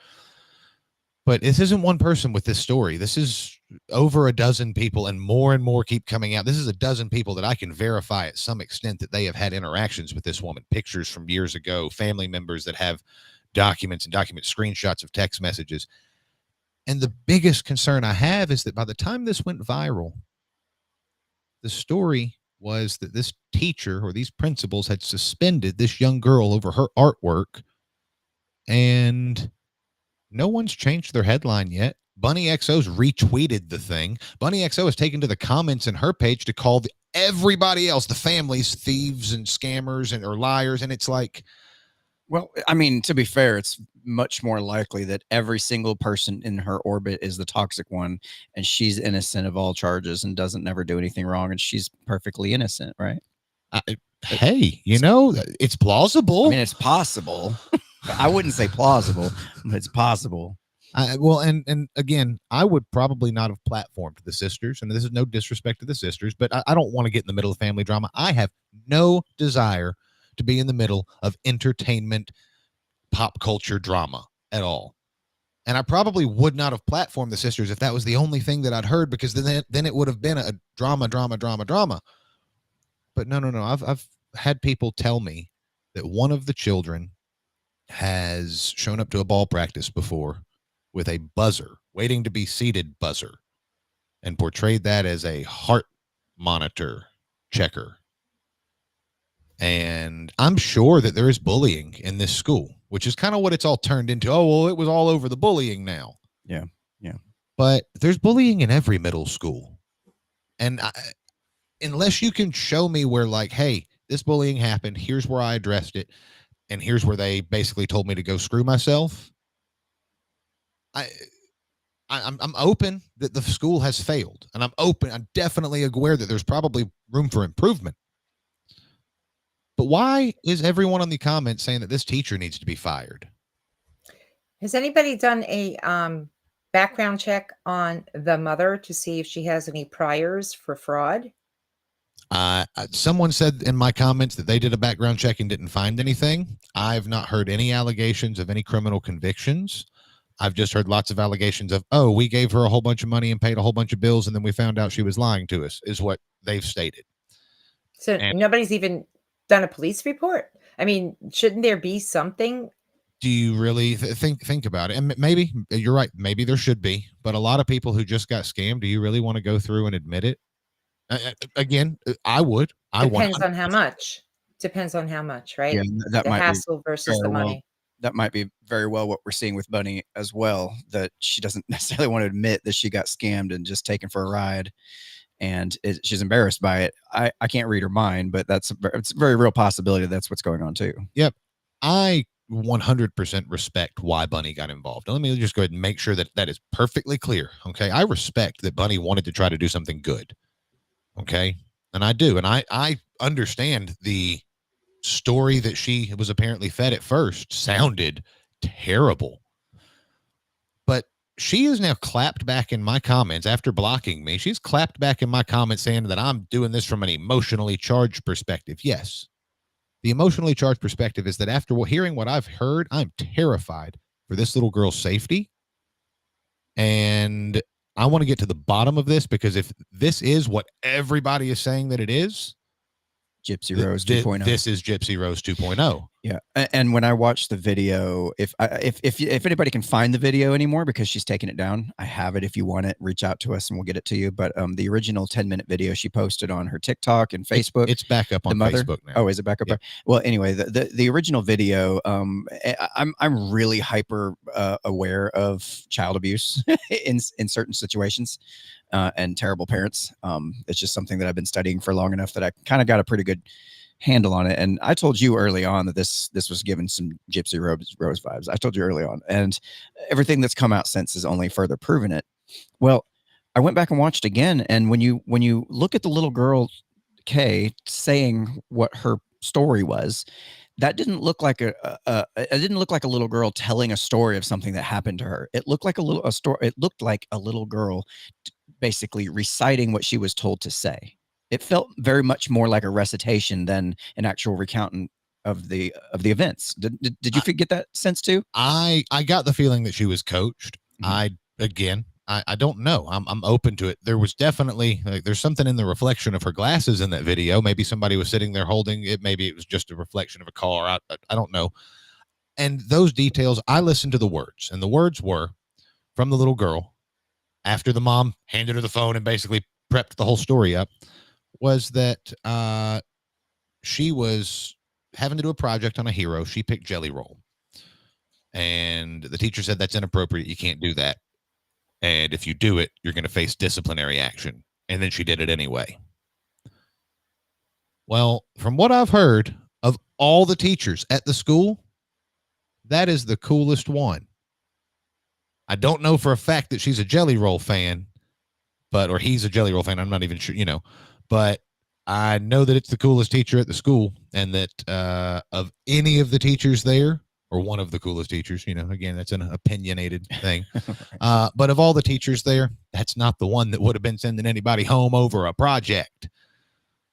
[SPEAKER 4] But this isn't one person with this story. This is over a dozen people, and more keep coming out. This is a dozen people that I can verify at some extent that they have had interactions with this woman, pictures from years ago, family members that have documents, screenshots of text messages. And the biggest concern I have is that by the time this went viral, the story was that this teacher or these principals had suspended this young girl over her artwork, and no one's changed their headline yet. Bunny XO's retweeted the thing. Bunny XO has taken to the comments in her page to call everybody else, the families, thieves and scammers or liars. And it's like,
[SPEAKER 5] well, to be fair, it's much more likely that every single person in her orbit is the toxic one, and she's innocent of all charges and doesn't never do anything wrong, and she's perfectly innocent, right?
[SPEAKER 4] Hey, it's plausible.
[SPEAKER 5] It's possible. I wouldn't say plausible, but it's possible.
[SPEAKER 4] And again, I would probably not have platformed the sisters, and this is no disrespect to the sisters, but I don't want to get in the middle of family drama. I have no desire to be in the middle of entertainment, pop culture drama at all. And I probably would not have platformed the sisters if that was the only thing that I'd heard, because then it would have been a drama. But no. I've had people tell me that one of the children has shown up to a ball practice before with a buzzer, waiting to be seated buzzer, and portrayed that as a heart monitor checker. And I'm sure that there is bullying in this school, which is kind of what it's all turned into. Oh, well, it was all over the bullying now.
[SPEAKER 5] Yeah.
[SPEAKER 4] But there's bullying in every middle school. And unless you can show me where, like, hey, this bullying happened, here's where I addressed it, and here's where they basically told me to go screw myself, I'm open that the school has failed. And I'm definitely aware that there's probably room for improvement. But why is everyone on the comments saying that this teacher needs to be fired?
[SPEAKER 1] Has anybody done a background check on the mother to see if she has any priors for fraud?
[SPEAKER 4] Someone said in my comments that they did a background check and didn't find anything. I've not heard any allegations of any criminal convictions. I've just heard lots of allegations of, we gave her a whole bunch of money and paid a whole bunch of bills, and then we found out she was lying to us, is what they've stated.
[SPEAKER 1] So nobody's even done a police report? Shouldn't there be something?
[SPEAKER 4] Do you really think about it? And maybe you're right. Maybe there should be, but a lot of people who just got scammed, do you really want to go through and admit it? Again, I would.
[SPEAKER 1] Depends on how much. Depends on how much, right?
[SPEAKER 5] Yeah, that
[SPEAKER 1] the
[SPEAKER 5] might
[SPEAKER 1] hassle versus the money.
[SPEAKER 5] That might be very well what we're seeing with Bunny as well, that she doesn't necessarily want to admit that she got scammed and just taken for a ride. And she's embarrassed by it. I can't read her mind, but it's a very real possibility that's what's going on too.
[SPEAKER 4] Yep. I 100% respect why Bunny got involved. Let me just go ahead and make sure that that is perfectly clear. Okay. I respect that Bunny wanted to try to do something good. Okay. And I do. And I understand the story that she was apparently fed at first sounded terrible. But she is now clapped back in my comments after blocking me. She's clapped back in my comments saying that I'm doing this from an emotionally charged perspective. Yes. The emotionally charged perspective is that after hearing what I've heard, I'm terrified for this little girl's safety. And I want to get to the bottom of this, because if this is what everybody is saying that it is,
[SPEAKER 5] Gypsy Rose 2.0.
[SPEAKER 4] This is Gypsy Rose 2.0.
[SPEAKER 5] Yeah, and when I watched the video, if anybody can find the video anymore, because she's taken it down, I have it. If you want it, reach out to us and we'll get it to you. But the original 10-minute video she posted on her TikTok and Facebook,
[SPEAKER 4] it's back up on Facebook now.
[SPEAKER 5] Oh, is it back up? Yep. Well, anyway, the original video, I'm really hyper aware of child abuse in certain situations and terrible parents. It's just something that I've been studying for long enough that I kind of got a pretty good handle on it. And I told you early on that this was given some Gypsy Rose vibes. I told you early on, and everything that's come out since has only further proven it. Well, I went back and watched again, and when you look at the little girl Kay saying what her story was, that didn't look like it didn't look like a little girl telling a story of something that happened to her. It looked like a story. It looked like a little girl basically reciting what she was told to say. It felt very much more like a recitation than an actual recounting of the events. Did you get that sense too?
[SPEAKER 4] I got the feeling that she was coached. Mm-hmm. I don't know. I'm open to it. There was definitely there's something in the reflection of her glasses in that video. Maybe somebody was sitting there holding it. Maybe it was just a reflection of a car. I don't know. And those details, I listened to the words, and the words were from the little girl after the mom handed her the phone and basically prepped the whole story up, was that she was having to do a project on a hero. She picked Jelly Roll. And the teacher said, that's inappropriate. You can't do that. And if you do it, you're going to face disciplinary action. And then she did it anyway. Well, from what I've heard of all the teachers at the school, that is the coolest one. I don't know for a fact that she's a Jelly Roll fan, or he's a Jelly Roll fan. I'm not even sure, but I know that it's the coolest teacher at the school, and that of any of the teachers there, or one of the coolest teachers, again, that's an opinionated thing. But of all the teachers there, that's not the one that would have been sending anybody home over a project.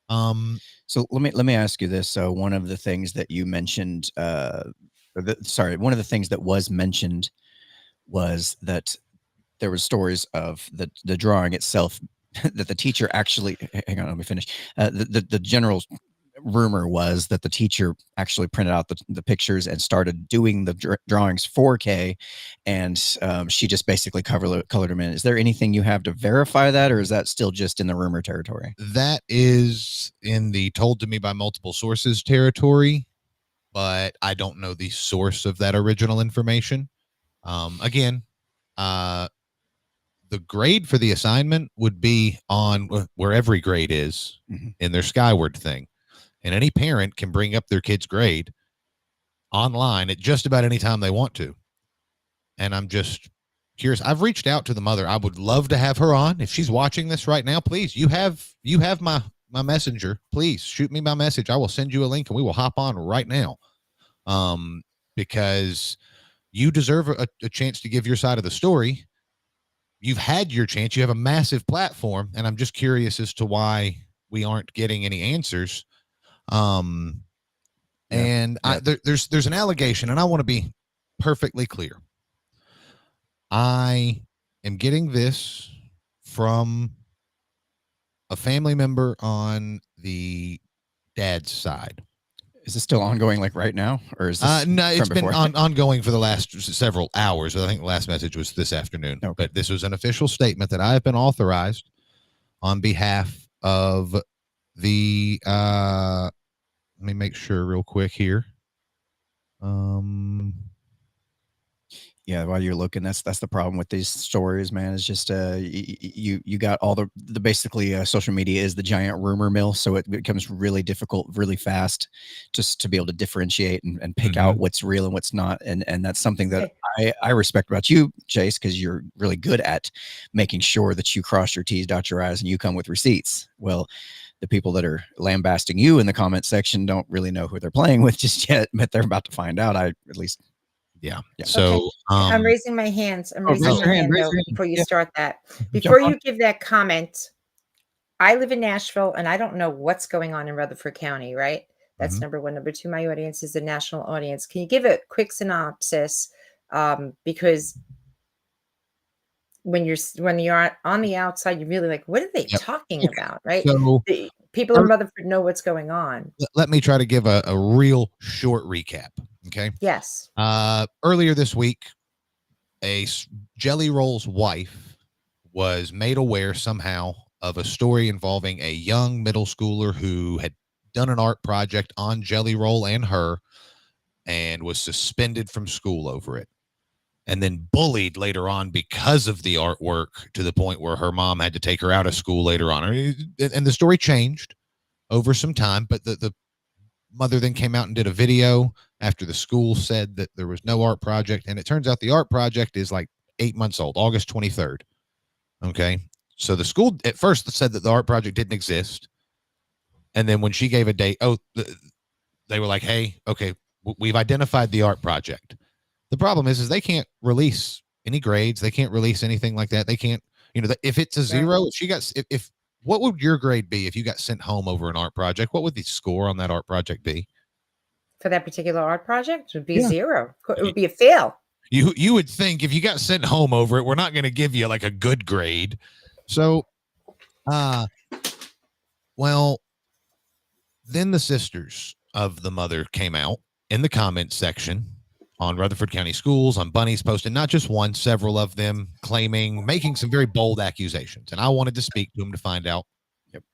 [SPEAKER 5] So let me ask you this. So one of the things that you mentioned, one of the things that was mentioned was that there were stories of the drawing itself that the teacher actually, hang on, let me finish. The general rumor was that the teacher actually printed out the pictures and started doing the drawings 4K, and she just basically colored them in. Is there anything you have to verify that, or is that still just in the rumor territory?
[SPEAKER 4] That is in the told to me by multiple sources territory, but I don't know the source of that original information. Again, the grade for the assignment would be on where every grade is in their Skyward thing. And any parent can bring up their kid's grade online at just about any time they want to. And I'm just curious. I've reached out to the mother. I would love to have her on. If she's watching this right now, please, you have my messenger. Please shoot me my message. I will send you a link and we will hop on right now. Because you deserve a chance to give your side of the story. You've had your chance. You have a massive platform, and I'm just curious as to why we aren't getting any answers. And there's an allegation, and I want to be perfectly clear. I am getting this from a family member on the dad's side.
[SPEAKER 5] Is this still ongoing, like right now, or is this
[SPEAKER 4] no? It's been ongoing for the last several hours. I think the last message was this afternoon. Okay. But this was an official statement that I have been authorized on behalf of the. Let me make sure real quick here.
[SPEAKER 5] Yeah, while you're looking, that's the problem with these stories, man. It's just you got all the basically social media is the giant rumor mill, so it becomes really difficult, really fast, just to be able to differentiate and pick out what's real and what's not. And that's something that I respect about you, Chase, because you're really good at making sure that you cross your T's, dot your I's, and you come with receipts. Well, the people that are lambasting you in the comment section don't really know who they're playing with just yet, but they're about to find out. I at least.
[SPEAKER 4] Yeah.
[SPEAKER 5] Yeah.
[SPEAKER 4] So
[SPEAKER 1] I'm raising my hands. I'm raising
[SPEAKER 5] raise
[SPEAKER 1] my
[SPEAKER 5] your hand,
[SPEAKER 1] hand
[SPEAKER 5] raise
[SPEAKER 1] though
[SPEAKER 5] your hand.
[SPEAKER 1] before you
[SPEAKER 5] Yeah.
[SPEAKER 1] start that.
[SPEAKER 5] Jump
[SPEAKER 1] Before
[SPEAKER 5] on.
[SPEAKER 1] you give that comment, I live in Nashville and I don't know what's going on in Rutherford County, right? That's number one. Number two, my audience is a national audience. Can you give a quick synopsis? Because when you're on the outside, you're really like, what are they talking
[SPEAKER 4] Okay.
[SPEAKER 1] about, right?
[SPEAKER 4] So
[SPEAKER 1] The people in Rutherford know what's going on.
[SPEAKER 4] let me try to give a real short recap. Okay.
[SPEAKER 1] Yes.
[SPEAKER 4] Earlier this week, Jelly Roll's wife was made aware somehow of a story involving a young middle schooler who had done an art project on Jelly Roll and her and was suspended from school over it, and then bullied later on because of the artwork to the point where her mom had to take her out of school later on. And the story changed over some time, but the mother then came out and did a video after the school said that there was no art project. And it turns out the art project is like 8 months old, August 23rd. Okay. So the school at first said that the art project didn't exist. And then when she gave a date, they were like, hey, okay, we've identified the art project. The problem is they can't release any grades. They can't release anything like that. They can't, if it's a zero, if she got, if what would your grade be if you got sent home over an art project? What would the score on that art project be?
[SPEAKER 1] For that particular art project, it would be 0. It would be a fail.
[SPEAKER 4] You would think if you got sent home over it, we're not going to give you like a good grade. So, well, then the sisters of the mother came out in the comments section on Rutherford County Schools, on Bunny's posted not just one, several of them making some very bold accusations. And I wanted to speak to them to find out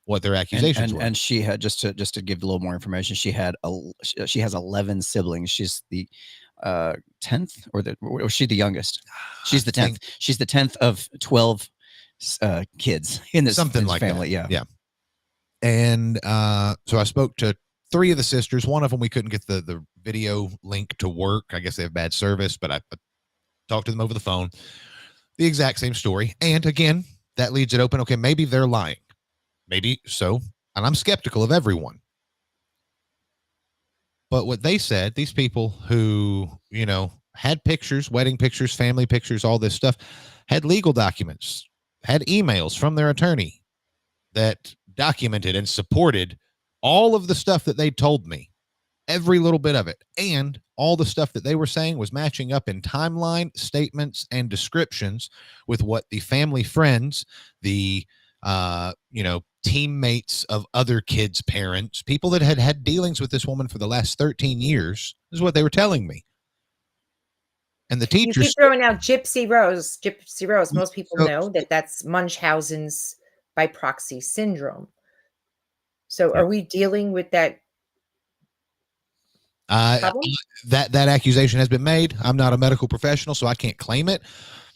[SPEAKER 4] what their accusations were.
[SPEAKER 5] And she had just to give a little more information. She has 11 siblings. She's the 10th, or is she the youngest? She's the 10th. She's the 10th of 12 kids in this family.
[SPEAKER 4] That. Yeah. And so I spoke to 3 of the sisters. One of them we couldn't get the video link to work. I guess they have bad service, but I talked to them over the phone. The exact same story. And again, that leaves it open. Okay, maybe they're lying. Maybe so. And I'm skeptical of everyone. But what they said, these people who, had pictures, wedding pictures, family pictures, all this stuff, had legal documents, had emails from their attorney that documented and supported all of the stuff that they told me, every little bit of it. And all the stuff that they were saying was matching up in timeline, statements, and descriptions with what the family friends, the, teammates of other kids' parents, people that had had dealings with this woman for the last 13 years, is what they were telling me. And the teachers...
[SPEAKER 1] You keep throwing out Gypsy Rose. Gypsy Rose. Most people know that that's Munchausen's by proxy syndrome. So are we dealing with that?
[SPEAKER 4] That accusation has been made. I'm not a medical professional, so I can't claim it.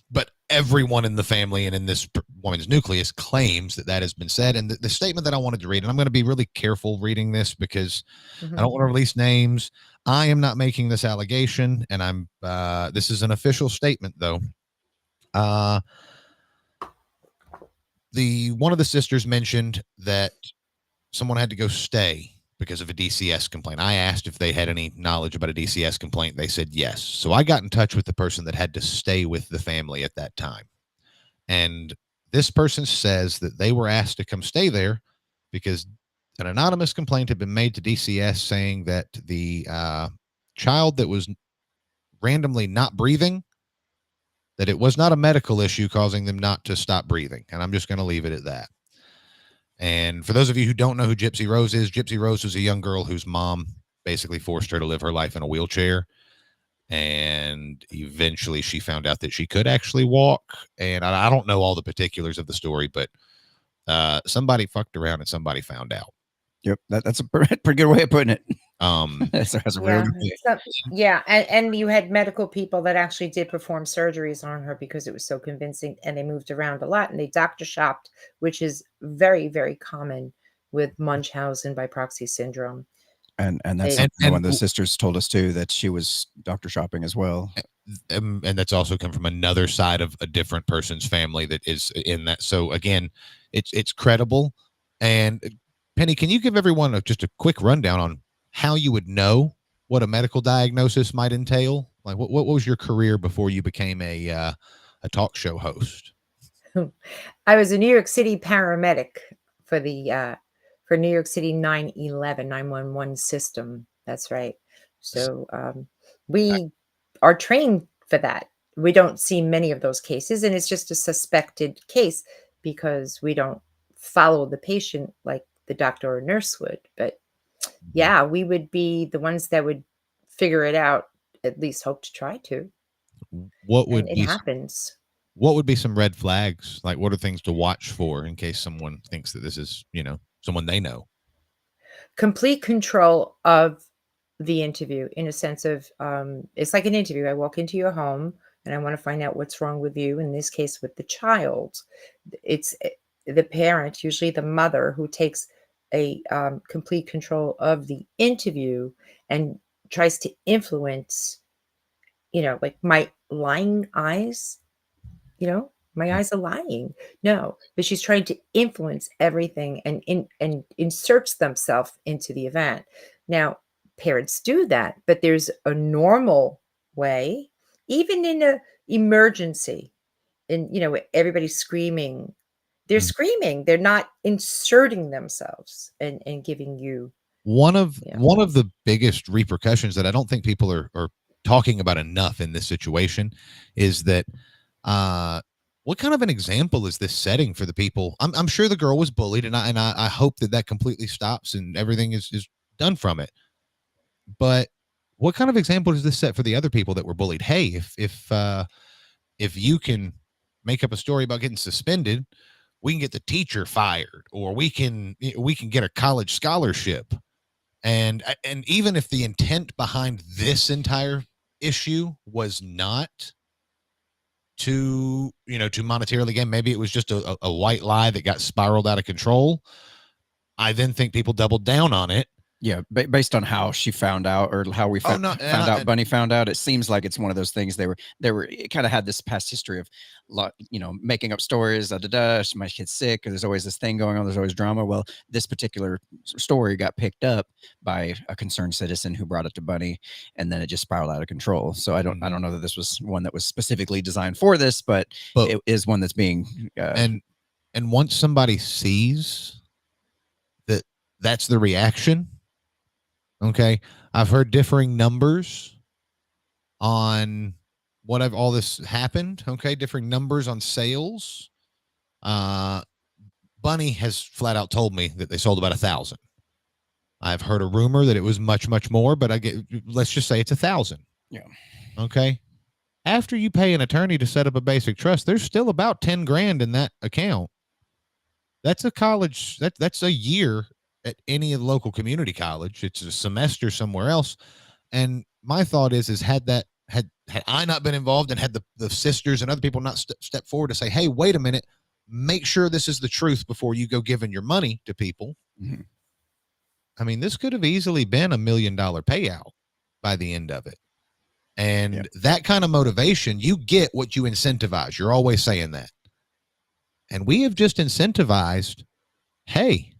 [SPEAKER 4] But everyone in the family and in this woman's nucleus claims that has been said. And the statement that I wanted to read, and I'm going to be really careful reading this because I don't want to release names. I am not making this allegation, and this is an official statement, though. One of the sisters mentioned that someone had to go stay because of a DCS complaint. I asked if they had any knowledge about a DCS complaint. They said yes. So I got in touch with the person that had to stay with the family at that time. And this person says that they were asked to come stay there because an anonymous complaint had been made to DCS saying that the child that was randomly not breathing, that it was not a medical issue causing them not to stop breathing. And I'm just going to leave it at that. And for those of you who don't know who Gypsy Rose is, Gypsy Rose was a young girl whose mom basically forced her to live her life in a wheelchair. And eventually she found out that she could actually walk. And I don't know all the particulars of the story, but somebody fucked around and somebody found out.
[SPEAKER 5] Yep. That's a pretty good way of putting it. That's a real
[SPEAKER 1] Yeah,
[SPEAKER 5] good
[SPEAKER 1] so yeah, and you had medical people that actually did perform surgeries on her because it was so convincing, and they moved around a lot, and they doctor shopped, which is very, very common with Munchausen by proxy syndrome.
[SPEAKER 5] and that's
[SPEAKER 1] They
[SPEAKER 5] something that one of the sisters told us too, that she was doctor shopping as well.
[SPEAKER 4] and that's also come from another side of a different person's family that is in that. So again, it's credible. And Penny, can you give everyone just a quick rundown on how you would know what a medical diagnosis might entail? Like, what was your career before you became a talk show host?
[SPEAKER 1] I was a New York City paramedic for the, for New York City 911 911 system. That's right. So, we are trained for that. We don't see many of those cases, and it's just a suspected case because we don't follow the patient like the doctor or nurse would. But yeah, we would be the ones that would figure it out, at least hope to try to,
[SPEAKER 4] What
[SPEAKER 1] and
[SPEAKER 4] would
[SPEAKER 1] it
[SPEAKER 4] be
[SPEAKER 1] happens.
[SPEAKER 4] what would be some red flags? Like, what are things to watch for in case someone thinks that this is, someone they know?
[SPEAKER 1] Complete control of the interview in a sense of, it's like an interview. I walk into your home and I want to find out what's wrong with you, in this case with the child. It's the parent, usually the mother, who takes a complete control of the interview and tries to influence, like my lying eyes, my
[SPEAKER 4] Mm.
[SPEAKER 1] eyes are lying. No, but she's trying to influence everything and inserts themselves into the event. Now, parents do that, but there's a normal way, even in a emergency, and everybody's screaming. They're
[SPEAKER 4] Mm.
[SPEAKER 1] screaming. They're not inserting themselves and giving you,
[SPEAKER 4] One of
[SPEAKER 1] you know,
[SPEAKER 4] one of the biggest repercussions that I don't think people are talking about enough in this situation is that what kind of an example is this setting for the people? I'm sure the girl was bullied, and I hope that completely stops and everything is done from it. But what kind of example does this set for the other people that were bullied? Hey, if you can make up a story about getting suspended, we can get the teacher fired, or we can get a college scholarship. And even if the intent behind this entire issue was not to monetarily gain, maybe it was just a white lie that got spiraled out of control. I then think people doubled down on it.
[SPEAKER 5] Yeah, based on how she found out, or how we
[SPEAKER 4] Oh no,
[SPEAKER 5] found out Bunny found out, it seems like it's one of those things. It kind of had this past history of making up stories. My kid's sick, or there's always this thing going on. There's always drama. Well, this particular story got picked up by a concerned citizen who brought it to Bunny, and then it just spiraled out of control. So I don't know that this was one that was specifically designed for this, but it is one that's being
[SPEAKER 4] and once somebody sees that that's the reaction. Okay. I've heard differing numbers on all this happened. Okay. Differing numbers on sales. Bunny has flat out told me that they sold about 1,000. I've heard a rumor that it was much, much more, but let's just say it's 1,000.
[SPEAKER 5] Yeah.
[SPEAKER 4] Okay. After you pay an attorney to set up a basic trust, there's still about 10 grand in that account. That's a college. That's a year at any local community college. It's a semester somewhere else. And my thought is had I not been involved, and had the sisters and other people not stepped forward to say, hey, wait a minute, make sure this is the truth before you go giving your money to people.
[SPEAKER 5] Mm-hmm.
[SPEAKER 4] I mean, this could have easily been $1 million payout by the end of it. And that kind of motivation, you get what you incentivize. You're always saying that. And we have just incentivized, hey,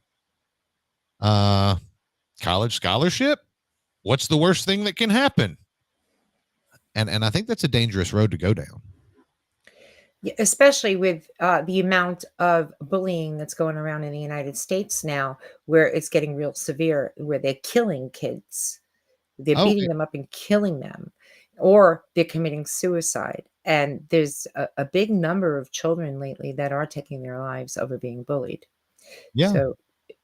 [SPEAKER 4] college scholarship, what's the worst thing that can happen? And I think that's a dangerous road to go down.
[SPEAKER 1] Yeah, especially with the amount of bullying that's going around in the United States now, where it's getting real severe, where they're killing kids. They're beating them up and killing them, or they're committing suicide. And there's a big number of children lately that are taking their lives over being bullied.
[SPEAKER 4] Yeah.
[SPEAKER 1] So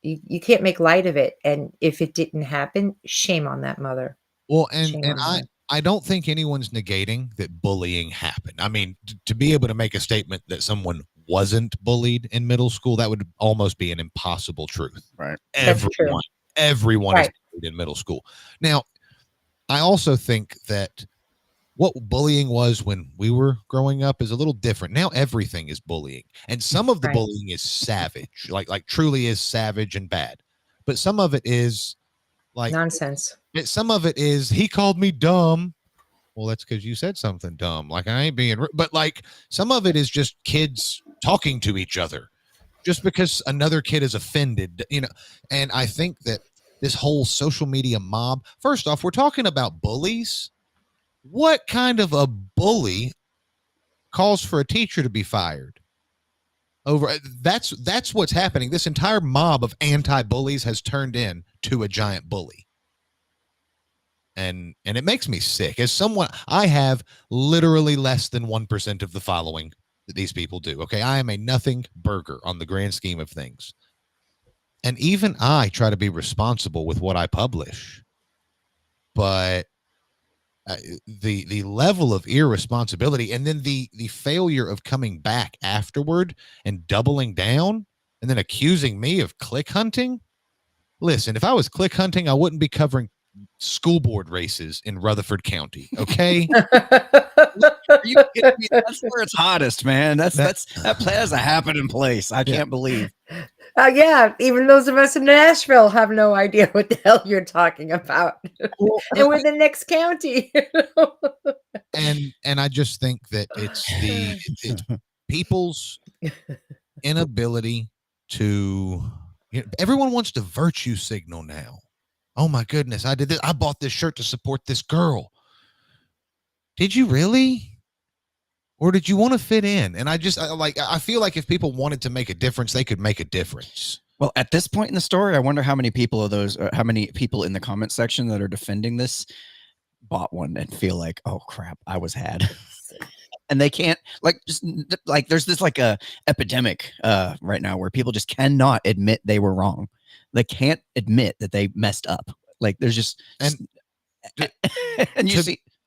[SPEAKER 1] you can't make light of it. And if it didn't happen, shame on that mother.
[SPEAKER 4] Well,
[SPEAKER 1] Shame
[SPEAKER 4] and
[SPEAKER 1] on her.
[SPEAKER 4] I don't think anyone's negating that bullying happened. I mean, to be able to make a statement that someone wasn't bullied in middle school, that would almost be an impossible truth.
[SPEAKER 5] Right.
[SPEAKER 1] That's true.
[SPEAKER 4] Everyone is in middle school. Now, I also think that what bullying was when we were growing up is a little different. Now everything is bullying, and some of the
[SPEAKER 1] Right.
[SPEAKER 4] bullying is savage, like truly is savage and bad. But some of it is like
[SPEAKER 1] Nonsense.
[SPEAKER 4] some of it is he called me dumb. Well, that's because you said something dumb. Like I ain't being, but like some of it is just kids talking to each other, just because another kid is offended, And I think that this whole social media mob. First off, we're talking about bullies. What kind of a bully calls for a teacher to be fired? That's what's happening. This entire mob of anti-bullies has turned into a giant bully. And it makes me sick. As someone, I have literally less than 1% of the following that these people do. Okay, I am a nothing burger on the grand scheme of things. And even I try to be responsible with what I publish. But the level of irresponsibility, and then the failure of coming back afterward and doubling down and then accusing me of click hunting. Listen, if I was click hunting, I wouldn't be covering school board races in Rutherford County. Okay.
[SPEAKER 5] You kidding me? That's where it's hottest, man. That has a happening place. I can't believe.
[SPEAKER 1] Yeah, even those of us in Nashville have no idea what the hell you're talking about.
[SPEAKER 4] Well,
[SPEAKER 1] and we're the next county.
[SPEAKER 4] and I just think that it's people's inability to. Everyone wants to virtue signal now. Oh my goodness, I did this. I bought this shirt to support this girl. Did you really? Or did you want to fit in? And I feel like if people wanted to make a difference, they could make a difference.
[SPEAKER 5] Well, at this point in the story, I wonder how many people in the comment section that are defending this bought one and feel like, oh crap, I was had. And they can't there's this like a epidemic right now where people just cannot admit they were wrong. They can't admit that they messed up. Like there's just and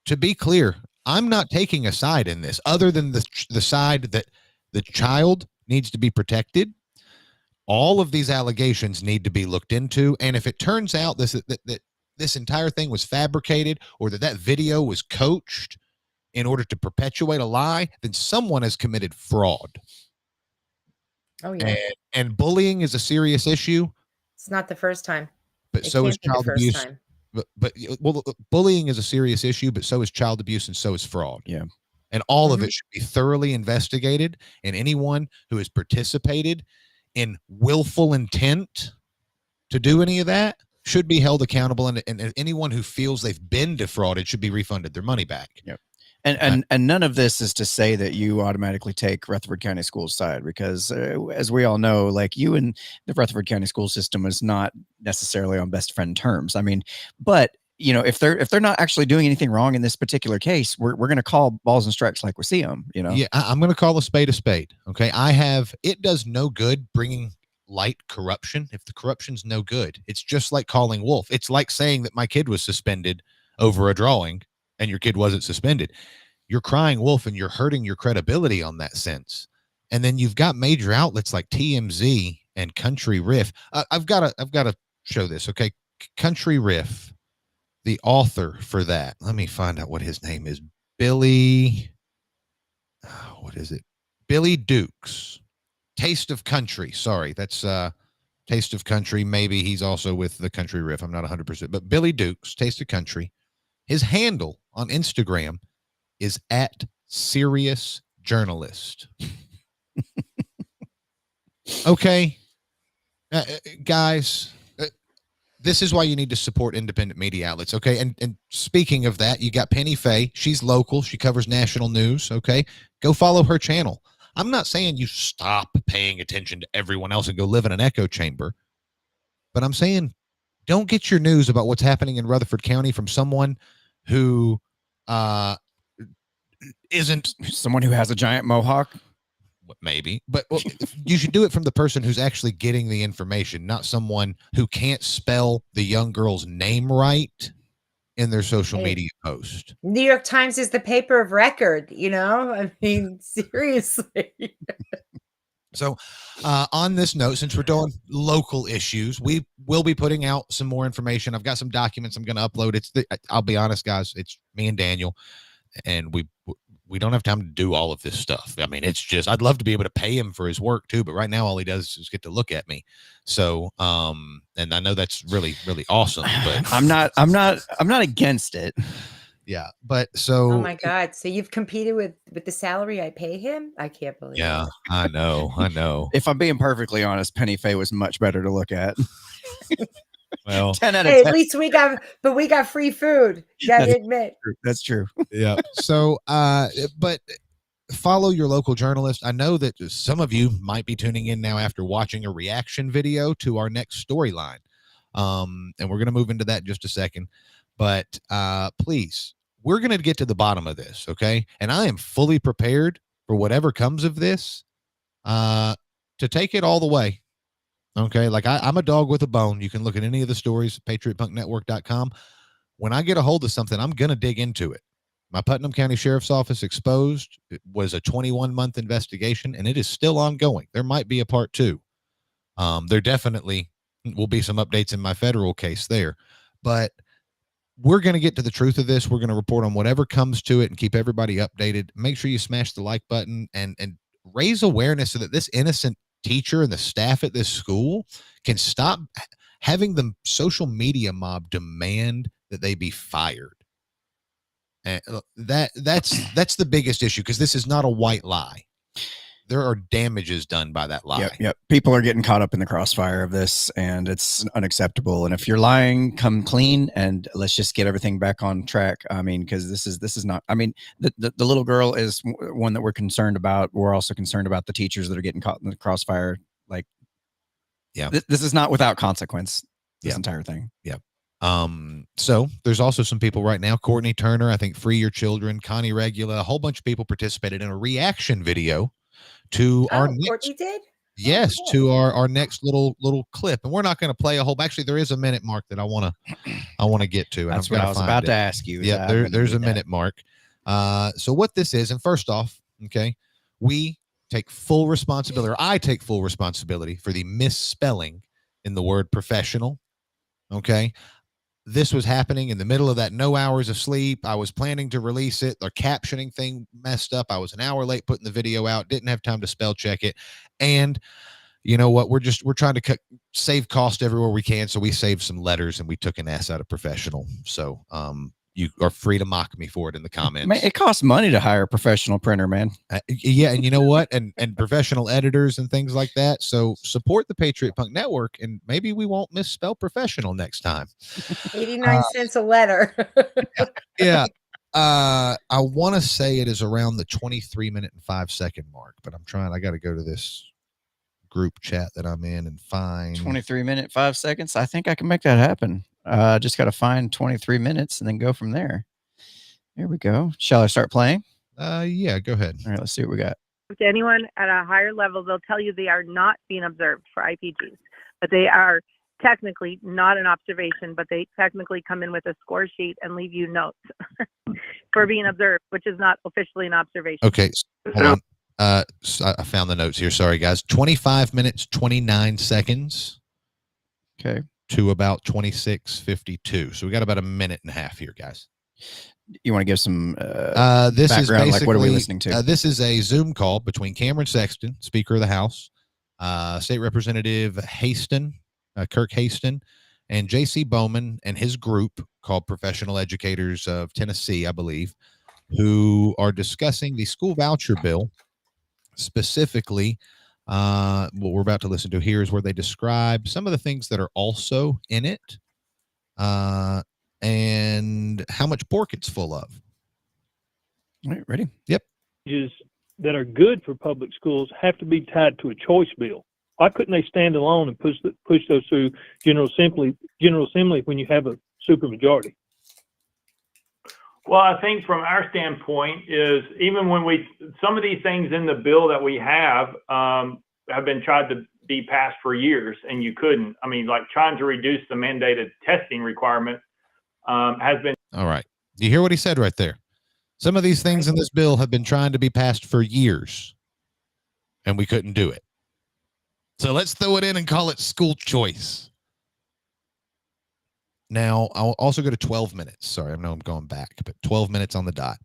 [SPEAKER 4] to be clear, I'm not taking a side in this other than the side that the child needs to be protected. All of these allegations need to be looked into. And if it turns out that this entire thing was fabricated or that video was coached in order to perpetuate a lie, then someone has committed fraud.
[SPEAKER 1] Oh, yeah.
[SPEAKER 4] And bullying is a serious issue.
[SPEAKER 1] It's not the first time.
[SPEAKER 4] But so is child abuse. But bullying is a serious issue, but so is child abuse and so is fraud.
[SPEAKER 5] Yeah.
[SPEAKER 4] And all of it should be thoroughly investigated. And anyone who has participated in willful intent to do any of that should be held accountable. And anyone who feels they've been defrauded should be refunded their money back.
[SPEAKER 5] Yep. And none of this is to say that you automatically take Rutherford County Schools' side, because as we all know, like you and the Rutherford County school system is not necessarily on best friend terms. I mean, but if they're not actually doing anything wrong in this particular case, we're going to call balls and strikes like we see them.
[SPEAKER 4] Yeah, I'm going to call a spade a spade. Okay, it does no good bringing light corruption if the corruption's no good. It's just like calling wolf. It's like saying that my kid was suspended over a drawing and your kid wasn't suspended. You're crying wolf and you're hurting your credibility on that sense. And then you've got major outlets like TMZ and Country Riff. I've got to show this. Okay. Country Riff, the author for that. Let me find out what his name is. Billy Dukes. Taste of Country. Sorry. That's Taste of Country. Maybe he's also with the Country Riff. I'm not 100%, but Billy Dukes, Taste of Country. His handle on Instagram is @SeriousJournalist. Okay, guys, this is why you need to support independent media outlets. Okay, and speaking of that, you got Pennie Fay. She's local. She covers national news. Okay, go follow her channel. I'm not saying you stop paying attention to everyone else and go live in an echo chamber, but I'm saying don't get your news about what's happening in Rutherford County from someone who isn't
[SPEAKER 5] someone who has a giant mohawk.
[SPEAKER 4] Maybe, but you should do it from the person who's actually getting the information, not someone who can't spell the young girl's name right in their social media post.
[SPEAKER 1] New York Times is the paper of record, I mean, seriously.
[SPEAKER 4] So, on this note, since we're doing local issues, we will be putting out some more information. I've got some documents I'm going to upload. I'll be honest, guys, it's me and Daniel, and we don't have time to do all of this stuff. I mean, it's just, I'd love to be able to pay him for his work too, but right now all he does is get to look at me. So, and I know that's really, really awesome, but
[SPEAKER 5] I'm not against it.
[SPEAKER 4] yeah, but so,
[SPEAKER 1] Oh my God. So you've competed with the salary I pay him? I can't believe
[SPEAKER 4] yeah,
[SPEAKER 1] it.
[SPEAKER 4] I know.
[SPEAKER 5] If I'm being perfectly honest, Pennie Fay was much better to look at.
[SPEAKER 4] Well,
[SPEAKER 5] 10 out of
[SPEAKER 1] Hey,
[SPEAKER 5] 10.
[SPEAKER 1] at least we got free food. Gotta admit.
[SPEAKER 5] That's true.
[SPEAKER 4] yeah. So, but follow your local journalist. I know that some of you might be tuning in now after watching a reaction video to our next storyline. And we're going to move into that in just a second, but, please, we're going to get to the bottom of this. Okay. And I am fully prepared for whatever comes of this, to take it all the way. Okay. Like I'm a dog with a bone. You can look at any of the stories, patriotpunknetwork.com. When I get a hold of something, I'm going to dig into it. My Putnam County Sheriff's Office exposed. It was a 21-month investigation, and it is still ongoing. There might be a part 2. There definitely will be some updates in my federal case there, but we're going to get to the truth of this. We're going to report on whatever comes to it and keep everybody updated. Make sure you smash the like button and raise awareness so that this innocent teacher and the staff at this school can stop having the social media mob demand that they be fired. And that's the biggest issue, because this is not a white lie. There are damages done by that lie.
[SPEAKER 5] Yep. People are getting caught up in the crossfire of this, and it's unacceptable. And if you're lying, come clean, and let's just get everything back on track. I mean, because this is not. I mean, the little girl is one that we're concerned about. We're also concerned about the teachers that are getting caught in the crossfire. Like,
[SPEAKER 4] yeah,
[SPEAKER 5] this is not without consequence. This
[SPEAKER 4] Yeah.
[SPEAKER 5] entire thing.
[SPEAKER 4] Yeah. So there's also some people right now, Courtney Turner, I think Free Your Children, Connie Regula, a whole bunch of people participated in a reaction video to our next,
[SPEAKER 1] Courtney did?
[SPEAKER 4] yes,
[SPEAKER 1] Oh,
[SPEAKER 4] to our next little clip. And we're not going to play a whole, actually there is a minute mark that I want to get to. And
[SPEAKER 5] That's
[SPEAKER 4] I've
[SPEAKER 5] what
[SPEAKER 4] gotta
[SPEAKER 5] I was
[SPEAKER 4] find
[SPEAKER 5] about
[SPEAKER 4] it.
[SPEAKER 5] to ask you.
[SPEAKER 4] Yeah, there's a minute mark. So what this is, and first off, okay, we take full responsibility, or I take full responsibility for the misspelling in the word professional. Okay. This was happening in the middle of that no hours of sleep. I was planning to release it. The captioning thing messed up. I was an hour late putting the video out. Didn't have time to spell check it. And you know what? We're trying to save cost everywhere we can. So we saved some letters and we took an S out of professional. So, you are free to mock me for it in the comments.
[SPEAKER 5] Man, it costs money to hire a professional printer, man.
[SPEAKER 4] Yeah, and you know what? And professional editors and things like that. So support the Patriot Punk Network, and maybe we won't misspell professional next time.
[SPEAKER 1] 89 cents a letter.
[SPEAKER 4] Yeah. I want to say it is around the 23-minute and 5-second mark, but I got to go to this group chat that I'm in and find
[SPEAKER 5] 23 minute, 5 seconds. I think I can make that happen. Just got to find 23 minutes and then go from there. There we go. Shall I start playing?
[SPEAKER 4] Yeah, go ahead.
[SPEAKER 5] All right, let's see what we got.
[SPEAKER 6] To anyone at a higher level, they'll tell you they are not being observed for IPGs, but they are technically not an observation, but they technically come in with a score sheet and leave you notes for being observed, which is not officially an observation.
[SPEAKER 4] Okay, hold on. So I found the notes here. Sorry, guys. 25 minutes, 29 seconds.
[SPEAKER 5] Okay.
[SPEAKER 4] To about 26:52. So we got about a minute and a half here, guys.
[SPEAKER 5] You want to give some
[SPEAKER 4] this
[SPEAKER 5] background,
[SPEAKER 4] is basically,
[SPEAKER 5] like what are we listening to?
[SPEAKER 4] This is a Zoom call between Cameron Sexton, Speaker of the House, State Representative Kirk Haston, and J.C. Bowman and his group called Professional Educators of Tennessee, I believe, who are discussing the school voucher bill. Specifically, what we're about to listen to here is where they describe some of the things that are also in it, and how much pork it's full of.
[SPEAKER 5] All right, ready?
[SPEAKER 4] Yep.
[SPEAKER 7] That are good for public schools have to be tied to a choice bill. Why couldn't they stand alone and push those through General Assembly when you have a supermajority?
[SPEAKER 8] Well, I think from our standpoint is even when some of these things in the bill that we have been tried to be passed for years, and you couldn't. I mean, like trying to reduce the mandated testing requirement has been.
[SPEAKER 4] All right. You hear what he said right there? Some of these things in this bill have been trying to be passed for years, and we couldn't do it. So let's throw it in and call it school choice. Now, I'll also go to 12 minutes. Sorry, I know I'm going back, but 12 minutes on the dot.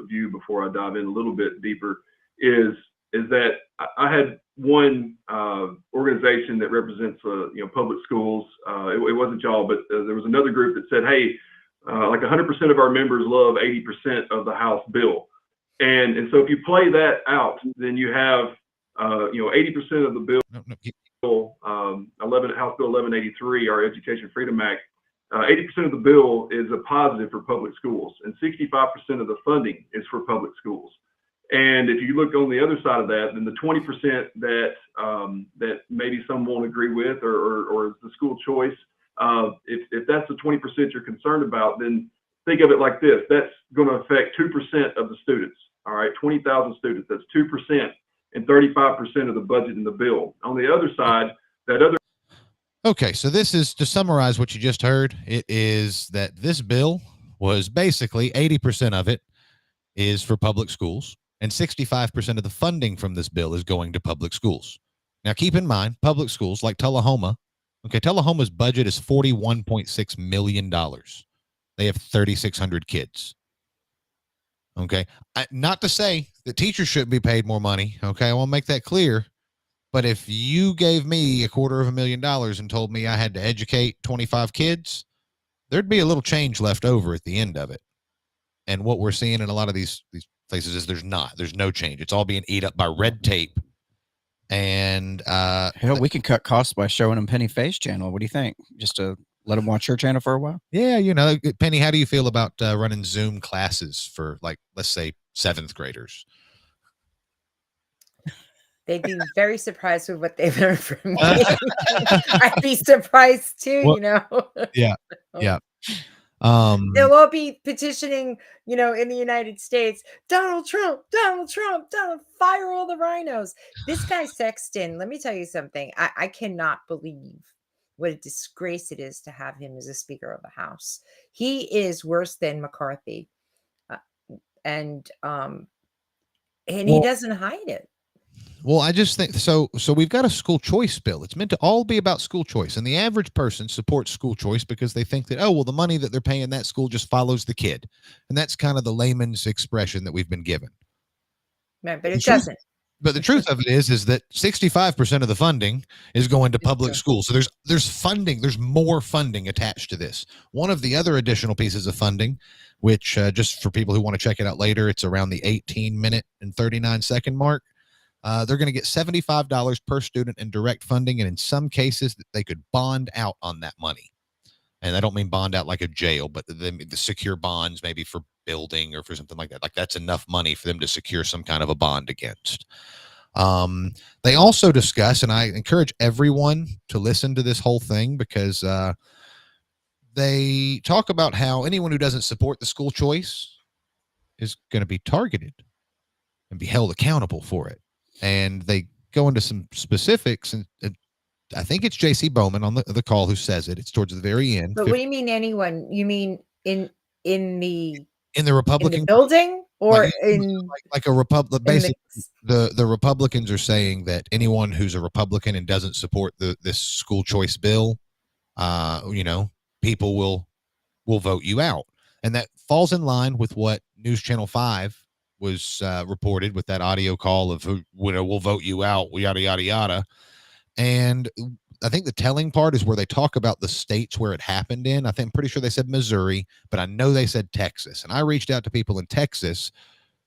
[SPEAKER 9] View before I dive in a little bit deeper is that I had one organization that represents public schools. It wasn't y'all, but there was another group that said, hey, like 100% of our members love 80% of the House bill, and so if you play that out, then you have 80% of the bill. House Bill 1183, our Education Freedom Act. 80% of the bill is a positive for public schools, and 65% of the funding is for public schools. And if you look on the other side of that, then the 20% that maybe some won't agree with, or the school choice, if that's the 20% you're concerned about, then think of it like this: that's going to affect 2% of the students. All right, 20,000 students. That's 2%, and 35% of the budget in the bill. On the other side, that other.
[SPEAKER 4] Okay, so this is, to summarize what you just heard, it is that this bill was basically 80% of it is for public schools, and 65% of the funding from this bill is going to public schools. Now, keep in mind, public schools like Tullahoma, Tullahoma's budget is $41.6 million. They have 3,600 kids. Okay, not to say that teachers shouldn't be paid more money. Okay, I want to make that clear. But if you gave me $250,000 and told me I had to educate 25 kids, there'd be a little change left over at the end of it. And what we're seeing in a lot of these places is there's no change. It's all being eat up by red tape. And
[SPEAKER 5] hell, we can cut costs by showing them Pennie Fay's channel. What do you think? Just to let them watch your channel for a while?
[SPEAKER 4] Yeah, Pennie, how do you feel about running Zoom classes for, like, let's say 7th graders?
[SPEAKER 1] They'd be very surprised with what they've learned from me. I'd be surprised too,
[SPEAKER 4] Yeah. Yeah.
[SPEAKER 1] They'll all be petitioning, in the United States, Donald Trump, fire all the rhinos. This guy Sexton, let me tell you something. I cannot believe what a disgrace it is to have him as a Speaker of the House. He is worse than McCarthy. And he doesn't hide it.
[SPEAKER 4] Well, I just think so we've got a school choice bill. It's meant to all be about school choice. And the average person supports school choice because they think that, the money that they're paying that school just follows the kid. And that's kind of the layman's expression that we've been given.
[SPEAKER 1] Right, but it doesn't.
[SPEAKER 4] But the truth of it is that 65% of the funding is going to public schools. So there's funding. There's more funding attached to this. One of the other additional pieces of funding, which just for people who want to check it out later, it's around the 18-minute and 39-second mark. They're going to get $75 per student in direct funding, and in some cases, they could bond out on that money. And I don't mean bond out like a jail, but the secure bonds maybe for building or for something like that. Like, that's enough money for them to secure some kind of a bond against. They also discuss, and I encourage everyone to listen to this whole thing, because they talk about how anyone who doesn't support the school choice is going to be targeted and be held accountable for it. And they go into some specifics, and I think it's J.C. Bowman on the call who says it. It's towards the very end.
[SPEAKER 1] But what do you mean anyone? You mean in the
[SPEAKER 4] Republican
[SPEAKER 1] building, or
[SPEAKER 4] like a Republican? Basically, the Republicans are saying that anyone who's a Republican and doesn't support this school choice bill, people will vote you out, and that falls in line with what News Channel 5 was reported with that audio call of who will vote you out, yada yada yada. And I think the telling part is where they talk about the states where it happened in. I'm pretty sure they said Missouri, but I know they said Texas. And I reached out to people in Texas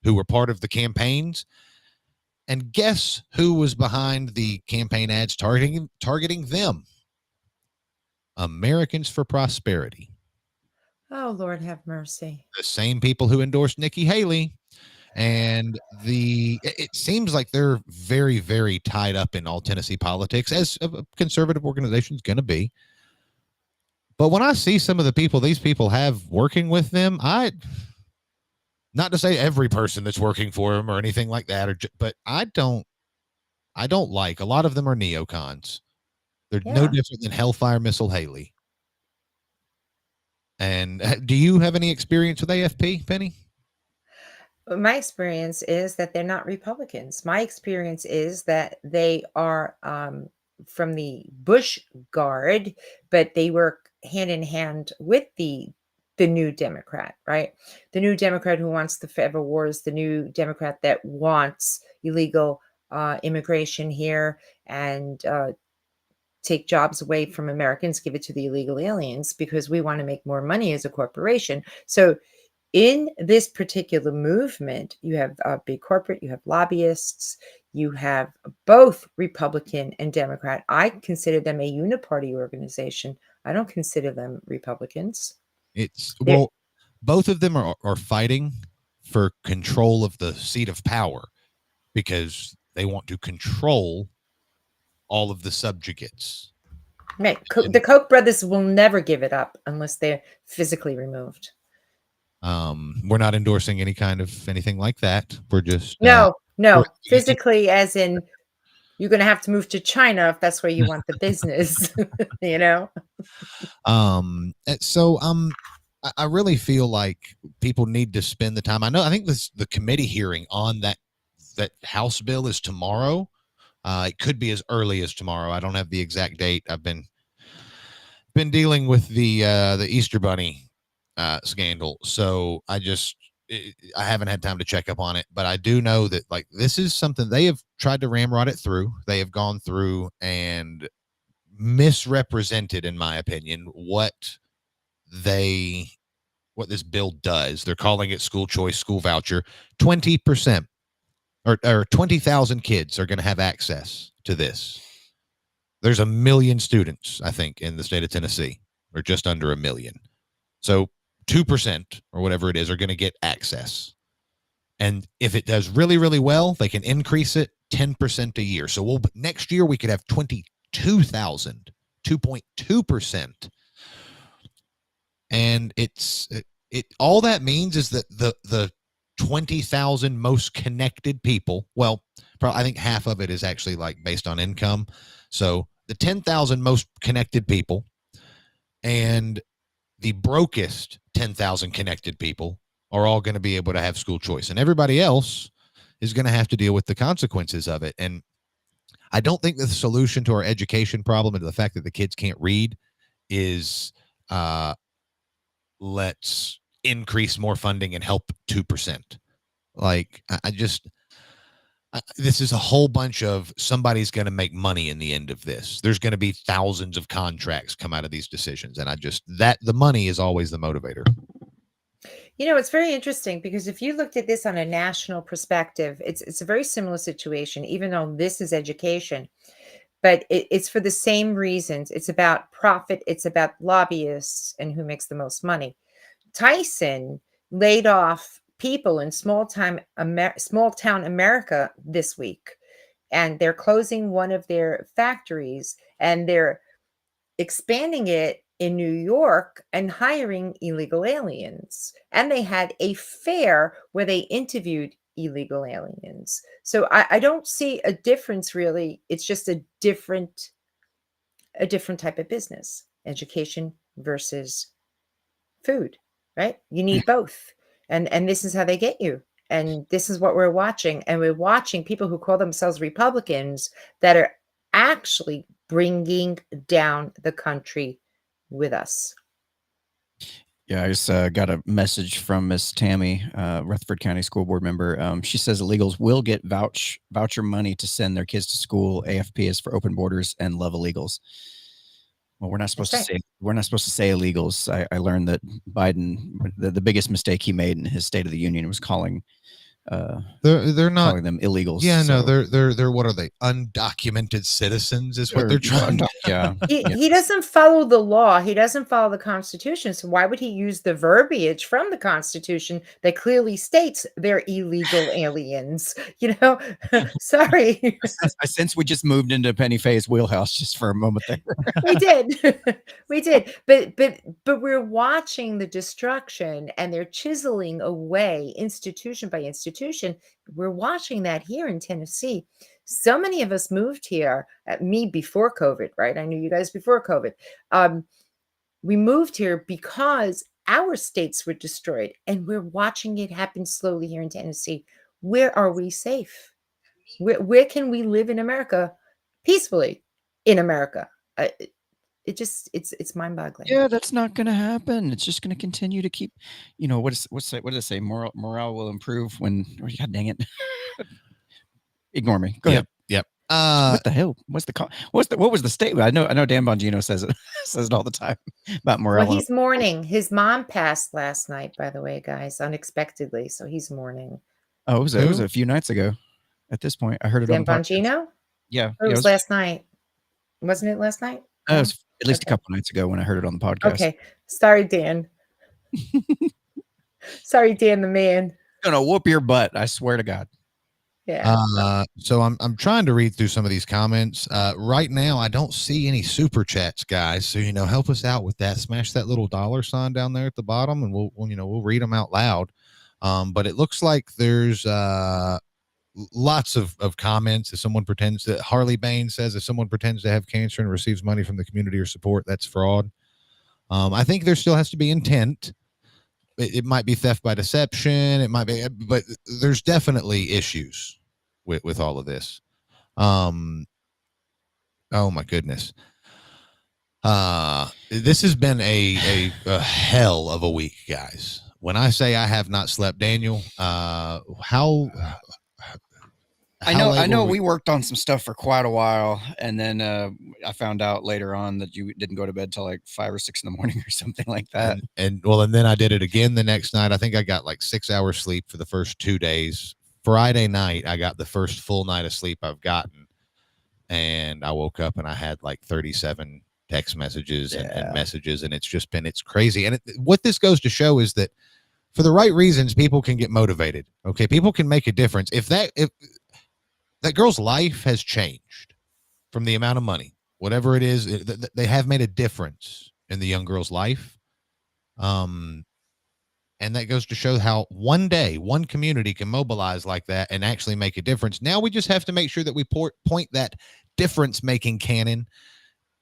[SPEAKER 4] who were part of the campaigns, and guess who was behind the campaign ads targeting them? Americans for Prosperity.
[SPEAKER 1] Oh, Lord have mercy.
[SPEAKER 4] The same people who endorsed Nikki Haley. And it seems like they're very, very tied up in all Tennessee politics, as a conservative organization is going to be. But when I see some of the people these people have working with them, not to say every person that's working for them or anything like that, but I don't like, a lot of them are neocons. They're no different than Hellfire Missile Haley. And do you have any experience with AFP, Pennie?
[SPEAKER 1] My experience is that they're not Republicans. My experience is that they are from the Bush Guard, but they work hand in hand with the new Democrat, right? The new Democrat who wants the forever wars, the new Democrat that wants illegal immigration here and take jobs away from Americans, give it to the illegal aliens because we want to make more money as a corporation. So in this particular movement, you have big corporate, you have lobbyists, you have both Republican and Democrat. I consider them a uniparty organization. I don't consider them Republicans.
[SPEAKER 4] It's
[SPEAKER 1] They're,
[SPEAKER 4] well, both of them are fighting for control of the seat of power because they want to control all of the subjugates.
[SPEAKER 1] right. The Koch brothers will never give it up unless they're physically removed.
[SPEAKER 4] We're not endorsing any kind of anything like that. We're just
[SPEAKER 1] No,
[SPEAKER 4] we're-
[SPEAKER 1] physically, as in you're going to have to move to China if that's where you want the business, you know?
[SPEAKER 4] So I really feel like people need to spend the time. I think the committee hearing on that House bill is tomorrow. It could be as early as tomorrow. I don't have the exact date. I've been dealing with the Easter Bunny scandal, so I haven't had time to check up on it. But I do know that like this is something they have tried to ramrod it through. They have gone through and misrepresented, in my opinion, what this bill does. They're calling it school choice, school voucher. 20% or 20,000 kids are going to have access to this. There's 1 million students, I think, in the state of Tennessee, or just under 1 million. So 2% or whatever it is are going to get access. And if it does really, really well, they can increase it 10% a year. So next year we could have 22,000, 2.2%. And all that means is that the 20,000 most connected people, well, I think half of it is actually like based on income. So the 10,000 most connected people and the brokest 10,000 connected people are all going to be able to have school choice, and everybody else is going to have to deal with the consequences of it. And I don't think the solution to our education problem and to the fact that the kids can't read is let's increase more funding and help 2%. Like this is a whole bunch of somebody's going to make money in the end of this. There's going to be thousands of contracts come out of these decisions. And the money is always the motivator.
[SPEAKER 1] You know, it's very interesting because if you looked at this on a national perspective, it's a very similar situation, even though this is education, but it's for the same reasons. It's about profit. It's about lobbyists and who makes the most money. Tyson laid off people in small town America this week, and they're closing one of their factories and they're expanding it in New York and hiring illegal aliens. And they had a fair where they interviewed illegal aliens. So I don't see a difference really. It's just a different type of business, education versus food, right? You need both. And this is how they get you. And this is what we're watching. And we're watching people who call themselves Republicans that are actually bringing down the country with us.
[SPEAKER 5] Yeah, I just got a message from Miss Tammy, Rutherford County School Board member. She says illegals will get voucher money to send their kids to school. AFP is for open borders and love illegals. Well, we're not supposed to say illegals. I learned that Biden, the biggest mistake he made in his State of the Union was calling
[SPEAKER 4] they're not
[SPEAKER 5] calling them illegals.
[SPEAKER 4] Yeah, so. No, they're what are they? Undocumented citizens is what they're trying to.
[SPEAKER 5] Yeah.
[SPEAKER 1] He doesn't follow the law. He doesn't follow the Constitution. So why would he use the verbiage from the Constitution that clearly states they're illegal aliens? You know, sorry.
[SPEAKER 5] I sense we just moved into Pennie Fay's wheelhouse just for a moment there.
[SPEAKER 1] We did. But we're watching the destruction, and they're chiseling away institution by institution. We're watching that here in Tennessee. So many of us moved here, me before COVID, right? I knew you guys before COVID. We moved here because our states were destroyed, and we're watching it happen slowly here in Tennessee. Where are we safe? Where can we live in America peacefully in America? It's mind-boggling.
[SPEAKER 5] Yeah, that's not going to happen. It's just going to continue to keep, what did it say? Morale will improve when, God dang it. Ignore me. Go ahead.
[SPEAKER 4] Yep.
[SPEAKER 5] What the hell? What was the statement? I know Dan Bongino says it says it all the time about morale.
[SPEAKER 1] Well, he's mourning. His mom passed last night, by the way, guys, unexpectedly. So he's mourning.
[SPEAKER 5] Oh, it was a few nights ago. At this point, I heard it
[SPEAKER 1] Dan
[SPEAKER 5] on the podcast.
[SPEAKER 1] Bongino?
[SPEAKER 5] Yeah,
[SPEAKER 1] It was last night. Wasn't it last night?
[SPEAKER 5] It was at least a couple nights ago when I heard it on the podcast.
[SPEAKER 1] Okay. Sorry, Dan. Sorry, Dan the man.
[SPEAKER 5] Gonna whoop your butt. I swear to God.
[SPEAKER 1] Yeah.
[SPEAKER 4] So I'm trying to read through some of these comments. Right now, I don't see any super chats, guys. So help us out with that. Smash that little $ sign down there at the bottom, and we'll read them out loud. But it looks like there's lots of comments. If someone pretends that Harley Bain says if someone pretends to have cancer and receives money from the community or support, that's fraud. I think there still has to be intent. It might be theft by deception. It might be, but there's definitely issues with all of this. Oh my goodness. This has been a hell of a week, guys. When I say I have not slept, Daniel,
[SPEAKER 5] I know we worked on some stuff for quite a while, and then I found out later on that you didn't go to bed till like 5 or 6 in the morning or something like that.
[SPEAKER 4] And then I did it again the next night. I think I got like 6 hours sleep for the first 2 days. Friday night, I got the first full night of sleep I've gotten, and I woke up and I had like 37 text messages and messages, and it's crazy. And what this goes to show is that for the right reasons, people can get motivated. Okay, people can make a difference. If that girl's life has changed from the amount of money, whatever it is, they have made a difference in the young girl's life. And that goes to show how one day, one community can mobilize like that and actually make a difference. Now we just have to make sure that we point that difference-making cannon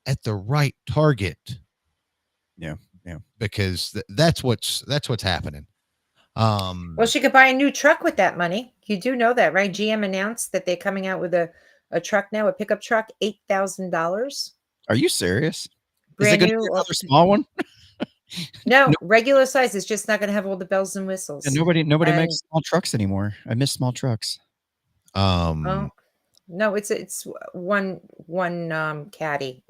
[SPEAKER 4] at the right target.
[SPEAKER 5] Yeah.
[SPEAKER 4] Because that's what's happening.
[SPEAKER 1] Well, she could buy a new truck with that money. You do know that, right? GM announced that they're coming out with a truck now, a pickup truck, $8,000.
[SPEAKER 5] Are you serious?
[SPEAKER 1] Brand
[SPEAKER 5] Is it
[SPEAKER 1] new.
[SPEAKER 5] another small one?
[SPEAKER 1] No, regular size. It's just not going to have all the bells and whistles.
[SPEAKER 5] And nobody makes small trucks anymore. I miss small trucks.
[SPEAKER 1] No, it's one caddy.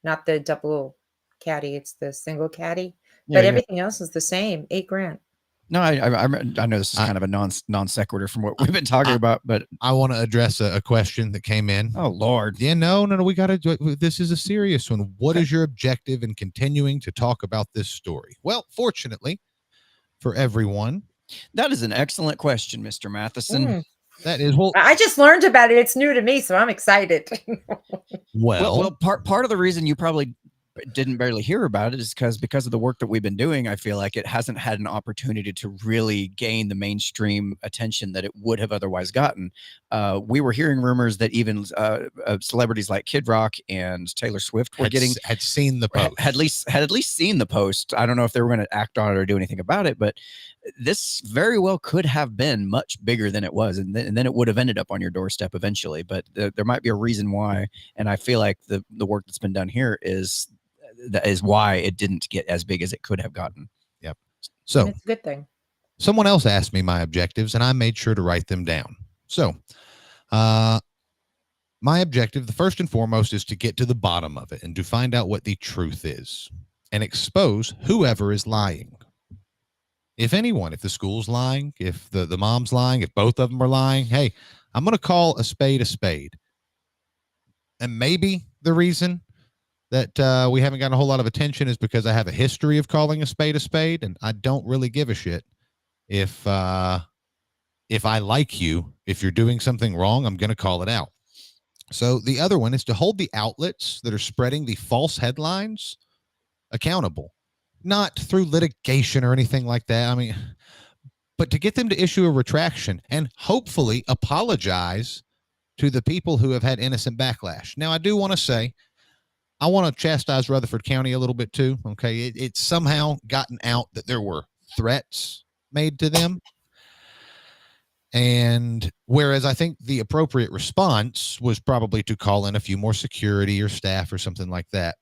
[SPEAKER 1] Not the double caddy. It's the single caddy. But everything else is the same. $8,000.
[SPEAKER 5] No, I know this is kind of a non sequitur from what we've been talking about, but
[SPEAKER 4] I want to address a question that came in.
[SPEAKER 5] Oh Lord.
[SPEAKER 4] Yeah, no, we got to do it. This is a serious one. What is your objective in continuing to talk about this story? Well, fortunately for everyone,
[SPEAKER 5] that is an excellent question, Mr. Matheson.
[SPEAKER 4] That is,
[SPEAKER 1] I just learned about it. It's new to me, so I'm excited.
[SPEAKER 5] well, part of the reason you probably didn't barely hear about it is because of the work that we've been doing. I feel like it hasn't had an opportunity to really gain the mainstream attention that it would have otherwise gotten. We were hearing rumors that even celebrities like Kid Rock and Taylor Swift were
[SPEAKER 4] had seen the post,
[SPEAKER 5] had at least seen the post. I don't know if they were going to act on it or do anything about it, but this very well could have been much bigger than it was, and then it would have ended up on your doorstep eventually. But there might be a reason why, and I feel like the work that's been done here is why it didn't get as big as it could have gotten.
[SPEAKER 4] Yep. So
[SPEAKER 1] it's a good thing.
[SPEAKER 4] Someone else asked me my objectives, and I made sure to write them down. So, my objective, the first and foremost, is to get to the bottom of it and to find out what the truth is and expose whoever is lying. If anyone, if the school's lying, if the mom's lying, if both of them are lying, hey, I'm going to call a spade. And maybe the reason that we haven't gotten a whole lot of attention is because I have a history of calling a spade, and I don't really give a shit if I like you. If you're doing something wrong, I'm going to call it out. So the other one is to hold the outlets that are spreading the false headlines accountable, not through litigation or anything like that. I mean, but to get them to issue a retraction and hopefully apologize to the people who have had innocent backlash. Now, I do want to say, I want to chastise Rutherford County a little bit too. Okay. It's somehow gotten out that there were threats made to them. And whereas I think the appropriate response was probably to call in a few more security or staff or something like that.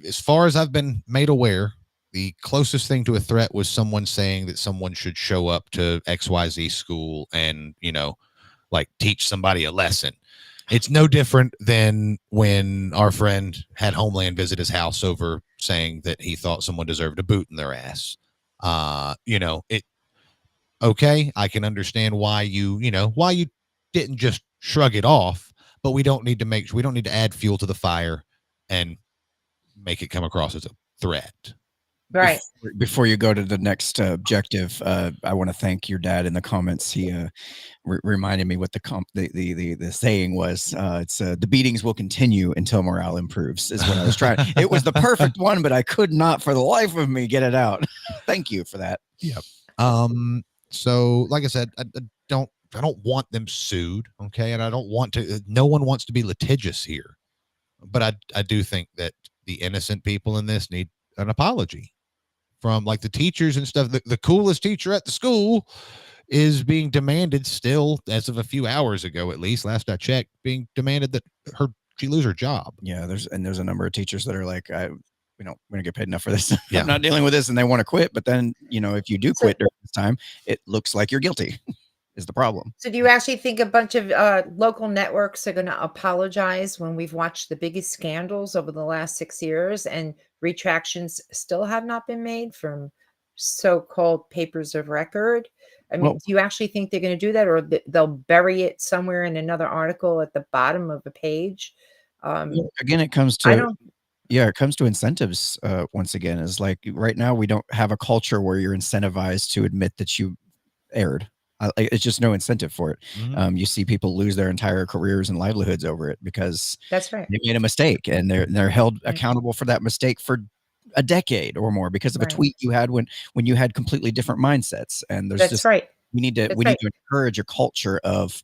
[SPEAKER 4] As far as I've been made aware, the closest thing to a threat was someone saying that someone should show up to XYZ school and, like teach somebody a lesson. It's no different than when our friend had Homeland visit his house over saying that he thought someone deserved a boot in their ass. Okay, I can understand why you didn't just shrug it off, but we don't need to add fuel to the fire and make it come across as a threat.
[SPEAKER 1] Right.
[SPEAKER 5] Before you go to the next objective, I want to thank your dad in the comments. He reminded me what the saying was. It's the beatings will continue until morale improves. Is what I was trying. It was the perfect one, but I could not, for the life of me, get it out. Thank you for that.
[SPEAKER 4] Yep. So, like I said, I don't want them sued. Okay, and I don't want to. No one wants to be litigious here, but I do think that the innocent people in this need an apology from like the teachers and stuff. The coolest teacher at the school is being demanded still, as of a few hours ago, at least last I checked, being demanded that she lose her job.
[SPEAKER 5] Yeah, there's a number of teachers that are like, we don't get paid enough for this.
[SPEAKER 4] Yeah.
[SPEAKER 5] I'm not dealing with this, and they want to quit. But then, if you do quit during this time, it looks like you're guilty. Is the problem.
[SPEAKER 1] So do you actually think a bunch of local networks are going to apologize when we've watched the biggest scandals over the last 6 years and retractions still have not been made from so-called papers of record? I mean, do you actually think they're going to do that, or they'll bury it somewhere in another article at the bottom of a page?
[SPEAKER 5] Again, it comes to it comes to incentives. Once again, is like right now we don't have a culture where you're incentivized to admit that you erred. It's just no incentive for it.
[SPEAKER 4] Mm-hmm.
[SPEAKER 5] You see people lose their entire careers and livelihoods over it because
[SPEAKER 1] that's right.
[SPEAKER 5] They made a mistake, and they're held accountable for that mistake for a decade or more because of a tweet you had when you had completely different mindsets. And there's we need to encourage a culture of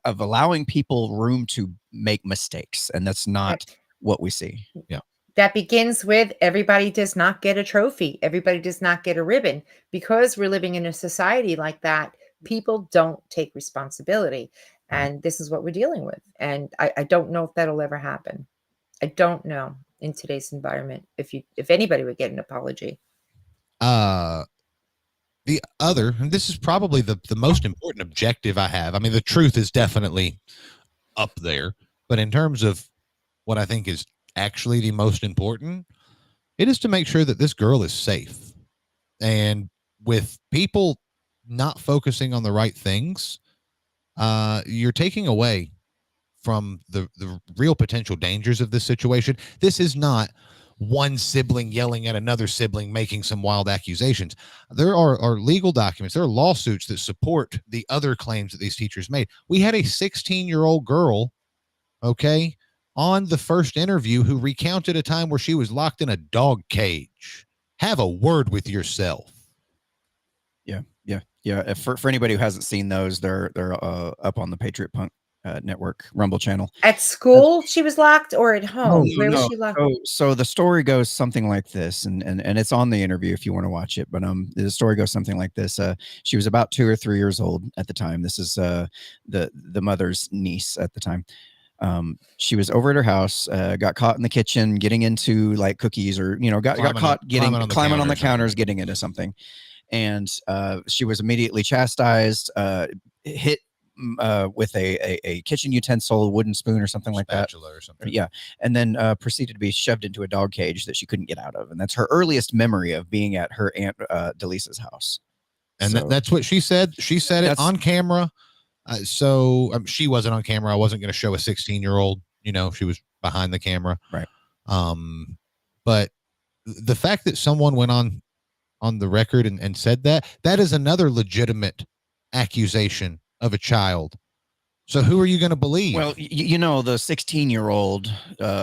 [SPEAKER 5] allowing people room to make mistakes, and that's not what we see.
[SPEAKER 4] Yeah.
[SPEAKER 1] That begins with everybody does not get a trophy. Everybody does not get a ribbon. Because we're living in a society like that, people don't take responsibility. And this is what we're dealing with. And I don't know if that'll ever happen. I don't know in today's environment if anybody would get an apology.
[SPEAKER 4] The other, and this is probably the most important objective I have. I mean, the truth is definitely up there. But in terms of what I think is actually the most important, it is to make sure that this girl is safe. And with people not focusing on the right things, you're taking away from the real potential dangers of this situation. This is not one sibling yelling at another sibling making some wild accusations. There are legal documents, there are lawsuits that support the other claims that these teachers made. We had a 16-year-old girl, on the first interview who recounted a time where she was locked in a dog cage. Have a word with yourself.
[SPEAKER 5] Yeah. For anybody who hasn't seen those, they're up on the Patriot Punk Network Rumble channel.
[SPEAKER 1] At school, she was locked, or at home? Where was she locked?
[SPEAKER 5] So the story goes something like this, and it's on the interview if you want to watch it. But the story goes something like this. She was about 2 or 3 years old at the time. This is the mother's niece at the time. She was over at her house, got caught in the kitchen, getting into like cookies, or got caught climbing on the counters, getting into something, and she was immediately chastised, hit with a kitchen utensil, wooden spoon, or something like that,
[SPEAKER 4] or something.
[SPEAKER 5] Yeah, and then proceeded to be shoved into a dog cage that she couldn't get out of, and that's her earliest memory of being at her aunt Delisa's house.
[SPEAKER 4] And that's what she said. She said it on camera. She wasn't on camera. I wasn't going to show a 16-year-old, she was behind the camera.
[SPEAKER 5] Right.
[SPEAKER 4] But the fact that someone went on the record and said that is another legitimate accusation of a child So who are you going to believe?
[SPEAKER 5] Well, you know, the 16-year-old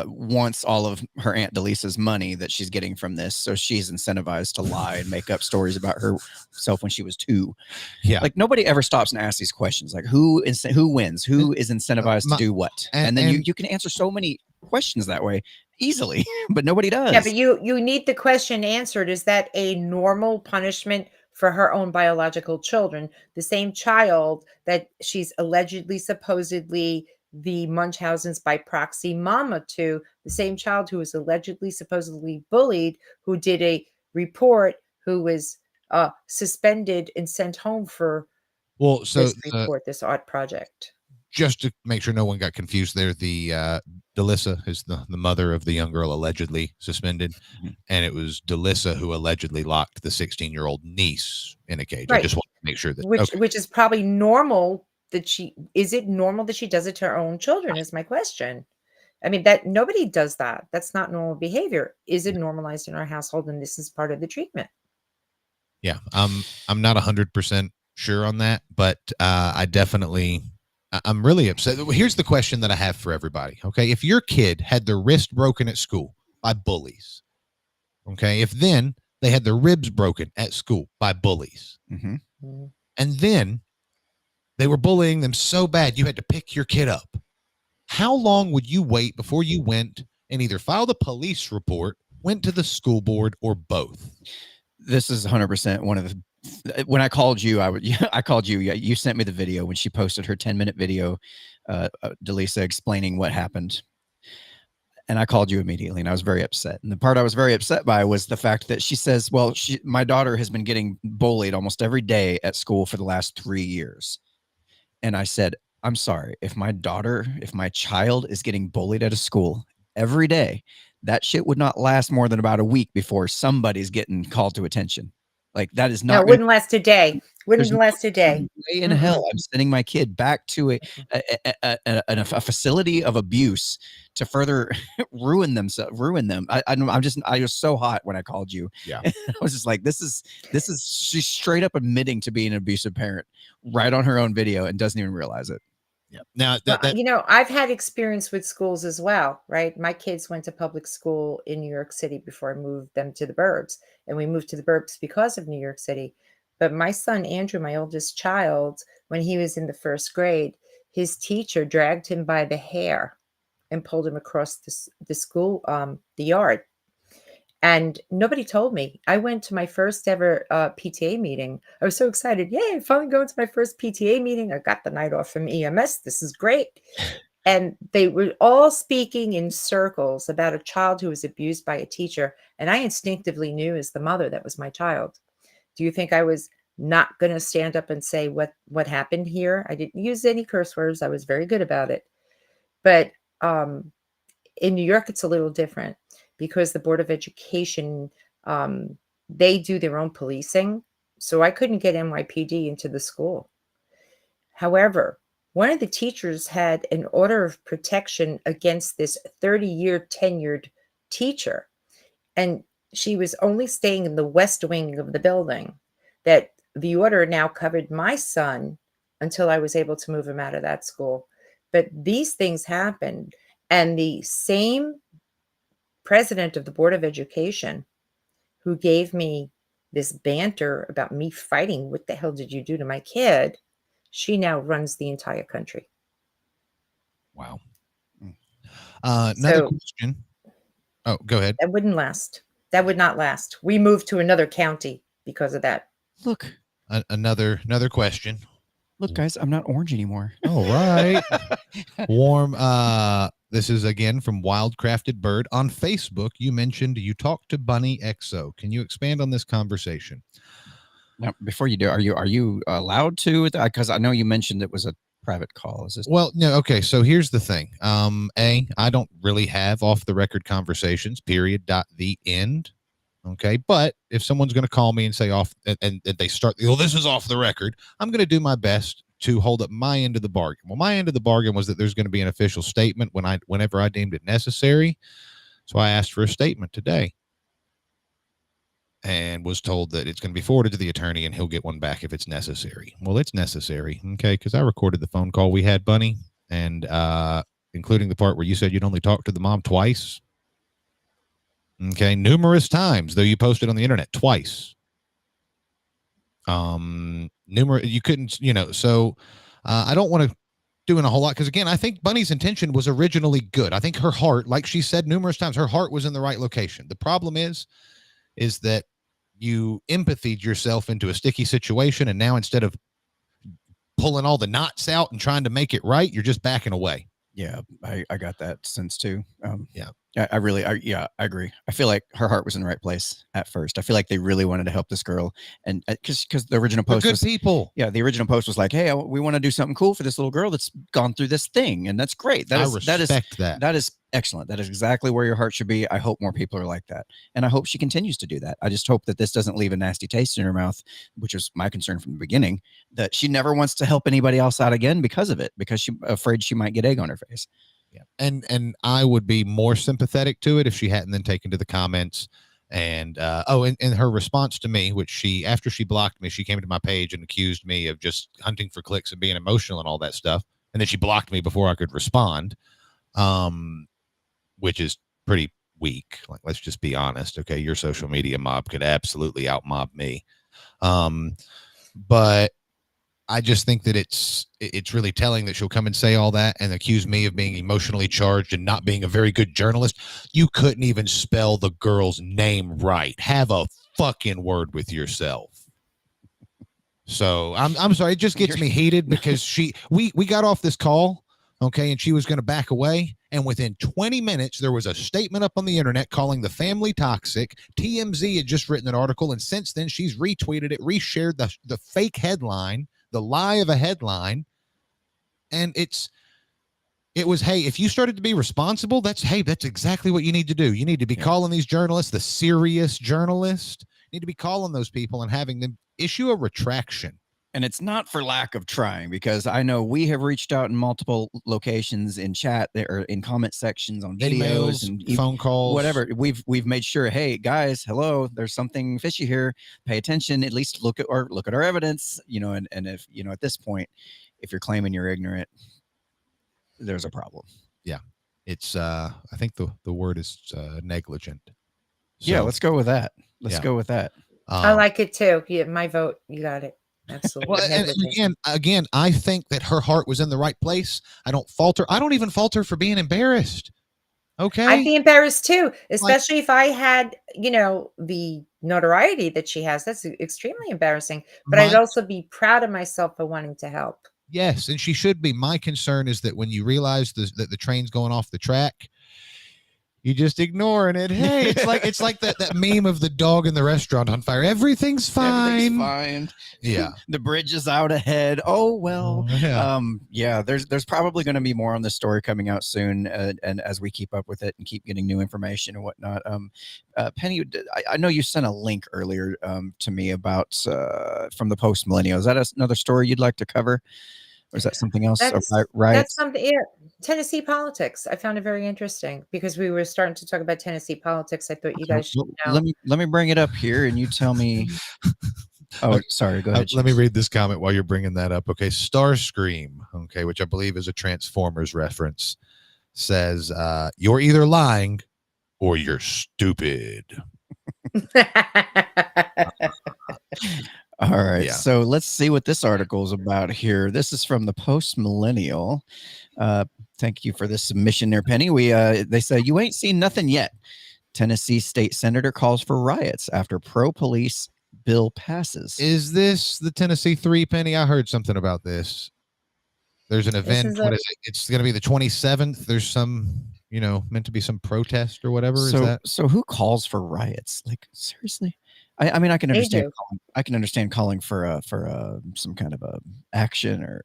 [SPEAKER 5] wants all of her Aunt Delisa's money that she's getting from this, so she's incentivized to lie and make up stories about herself when she was 2.
[SPEAKER 4] Yeah.
[SPEAKER 5] Like nobody ever stops and asks these questions, like who wins, who is incentivized to do what, and then you can answer so many questions that way easily, but nobody does.
[SPEAKER 1] Yeah, but you need the question answered. Is that a normal punishment for her own biological children? The same child that she's allegedly, supposedly the Munchausen's by proxy mama to, the same child who was allegedly, supposedly bullied, who did a report, who was suspended and sent home for this report, this art project.
[SPEAKER 4] Just to make sure no one got confused there, the Delissa is the mother of the young girl allegedly suspended, and it was Delissa who allegedly locked the 16-year-old niece in a cage.
[SPEAKER 1] Right.
[SPEAKER 4] I just want to make sure that
[SPEAKER 1] which is probably normal that is it normal that she does it to her own children is my question. I mean, that nobody does that. That's not normal behavior. Is it normalized in our household and this is part of the treatment?
[SPEAKER 4] Yeah, I'm not 100% sure on that, but I'm really upset. Here's the question that I have for everybody. Okay. If your kid had their wrist broken at school by bullies, okay, if then they had their ribs broken at school by bullies, and then they were bullying them so bad you had to pick your kid up, how long would you wait before you went and either filed a police report, went to the school board, or both?
[SPEAKER 5] This is 100% one of the. When I called you, I called you. You sent me the video when she posted her 10-minute video, Delisa explaining what happened. And I called you immediately, and I was very upset. And the part I was very upset by was the fact that she says, well, my daughter has been getting bullied almost every day at school for the last 3 years. And I said, I'm sorry, if my child is getting bullied at a school every day, that shit would not last more than about a week before somebody's getting called to attention. Like that is not.
[SPEAKER 1] No, it wouldn't last a day. Wouldn't last a day.
[SPEAKER 5] Way in hell, I'm sending my kid back to a facility of abuse to further ruin them. I was so hot when I called you.
[SPEAKER 4] Yeah,
[SPEAKER 5] I was just like, this is she's straight up admitting to being an abusive parent right on her own video and doesn't even realize it.
[SPEAKER 4] Yeah. Now
[SPEAKER 1] I've had experience with schools as well, right? My kids went to public school in New York City before I moved them to the burbs, and we moved to the burbs because of New York City. But my son, Andrew, my oldest child, when he was in the 1st grade, his teacher dragged him by the hair and pulled him across the school, the yard. And nobody told me. I went to my first ever PTA meeting. I was so excited. Yay, I'm finally going to my first PTA meeting. I got the night off from EMS. This is great. And they were all speaking in circles about a child who was abused by a teacher. And I instinctively knew as the mother that was my child. Do you think I was not going to stand up and say what happened here? I didn't use any curse words. I was very good about it. But in New York, it's a little different because the Board of Education, they do their own policing. So I couldn't get NYPD into the school. However, one of the teachers had an order of protection against this 30-year tenured teacher. And she was only staying in the west wing of the building. That the order now covered my son until I was able to move him out of that school. But these things happened. And the same president of the Board of Education who gave me this banter about me fighting, what the hell did you do to my kid? She now runs the entire country.
[SPEAKER 4] Wow. Another question. Oh, go ahead.
[SPEAKER 1] That wouldn't last. That would not last. We moved to another county because of that.
[SPEAKER 5] Look.
[SPEAKER 4] Another question.
[SPEAKER 5] Look, guys, I'm not orange anymore.
[SPEAKER 4] All right. Warm. This is again from Wildcrafted Bird. On Facebook, you mentioned you talked to Bunny XO. Can you expand on this conversation?
[SPEAKER 5] Now, before you do, are you allowed to? Because I know you mentioned it was a private call. Is this?
[SPEAKER 4] Well, no. Okay. So here's the thing. I don't really have off the record conversations. Period. The end. Okay. But if someone's going to call me and say off and they start, well, this is off the record, I'm going to do my best to hold up my end of the bargain. Well, my end of the bargain was that there's going to be an official statement whenever I deemed it necessary. So I asked for a statement today. and was told that it's going to be forwarded to the attorney and he'll get one back if it's necessary. Well, it's necessary, okay, because I recorded the phone call we had, Bunny, and including the part where you said you'd only talked to the mom twice. Okay, numerous times, though you posted on the internet twice. You couldn't, so I don't want to doing a whole lot because, again, I think Bunny's intention was originally good. I think her heart, like she said numerous times, her heart was in the right location. The problem is that you empathied yourself into a sticky situation, and now instead of pulling all the knots out and trying to make it right, you're just backing away.
[SPEAKER 5] Yeah, I got that sense too.
[SPEAKER 4] Yeah.
[SPEAKER 5] I agree. I feel like her heart was in the right place at first. I feel like they really wanted to help this girl, and because the original post
[SPEAKER 4] good
[SPEAKER 5] was
[SPEAKER 4] people.
[SPEAKER 5] Yeah, the original post was like, "Hey, we want to do something cool for this little girl that's gone through this thing," and that's great.
[SPEAKER 4] I respect that.
[SPEAKER 5] That is excellent. That is exactly where your heart should be. I hope more people are like that, and I hope she continues to do that. I just hope that this doesn't leave a nasty taste in her mouth, which was my concern from the beginning. That she never wants to help anybody else out again because of it, because she's afraid she might get egg on her face.
[SPEAKER 4] Yeah. And I would be more sympathetic to it if she hadn't then taken to the comments and and her response to me, which after she blocked me, she came to my page and accused me of just hunting for clicks and being emotional and all that stuff. And then she blocked me before I could respond, which is pretty weak. Like, let's just be honest. Okay. Your social media mob could absolutely out mob me. But I just think that it's really telling that she'll come and say all that and accuse me of being emotionally charged and not being a very good journalist. You couldn't even spell the girl's name right. Have a fucking word with yourself. So I'm sorry. It just gets me heated because we got off this call, okay, and she was going to back away. And within 20 minutes, there was a statement up on the internet calling the family toxic. TMZ had just written an article, and since then she's retweeted it, reshared the fake headline, the lie of a headline. And it was, hey, if you started to be responsible, that's exactly what you need to do. You need to be calling these journalists, the serious journalists, you need to be calling those people and having them issue a retraction.
[SPEAKER 5] And it's not for lack of trying, because I know we have reached out in multiple locations in chat or in comment sections on videos,
[SPEAKER 4] emails,
[SPEAKER 5] and
[SPEAKER 4] phone calls,
[SPEAKER 5] whatever. We've made sure, hey guys, hello, there's something fishy here. Pay attention. At least look at our evidence. And if at this point, if you're claiming you're ignorant, there's a problem.
[SPEAKER 4] Yeah, it's I think the word is negligent. So,
[SPEAKER 5] yeah, let's go with that. Let's go with that.
[SPEAKER 1] I like it too. Yeah, my vote. You got it. Absolutely.
[SPEAKER 4] Well, and again, I think that her heart was in the right place. I don't falter. I don't even falter for being embarrassed. Okay.
[SPEAKER 1] I'd be embarrassed too, especially if I had, the notoriety that she has. That's extremely embarrassing. But I'd also be proud of myself for wanting to help.
[SPEAKER 4] Yes, and she should be. My concern is that when you realize that the train's going off the track, you just ignoring it. Hey, it's like that meme of the dog in the restaurant on fire. Everything's fine.
[SPEAKER 5] Everything's fine.
[SPEAKER 4] Yeah.
[SPEAKER 5] The bridge is out ahead. Oh well.
[SPEAKER 4] Yeah.
[SPEAKER 5] There's probably going to be more on this story coming out soon, and as we keep up with it and keep getting new information and whatnot. Penny, I know you sent a link earlier to me about from the Post Millennial. Is that another story you'd like to cover? Or is that something else?
[SPEAKER 1] That's something. Yeah, Tennessee politics. I found it very interesting because we were starting to talk about Tennessee politics. I thought you guys should know.
[SPEAKER 5] Let me bring it up here, and you tell me. Oh, sorry. Go ahead.
[SPEAKER 4] Let me read this comment while you're bringing that up. Okay, Starscream. Okay, which I believe is a Transformers reference, says you're either lying or you're stupid.
[SPEAKER 5] All right, so let's see what this article is about here. This is from the Post Millennial. Thank you for the submission there, Penny. They say, you ain't seen nothing yet. Tennessee state senator calls for riots after pro-police bill passes.
[SPEAKER 4] Is this the Tennessee 3, Penny? I heard something about this. There's an event. What is it? It's going to be the 27th. There's some, meant to be some protest or whatever.
[SPEAKER 5] So who calls for riots? Like, seriously? I mean, I can understand. I can understand calling for some kind of a action or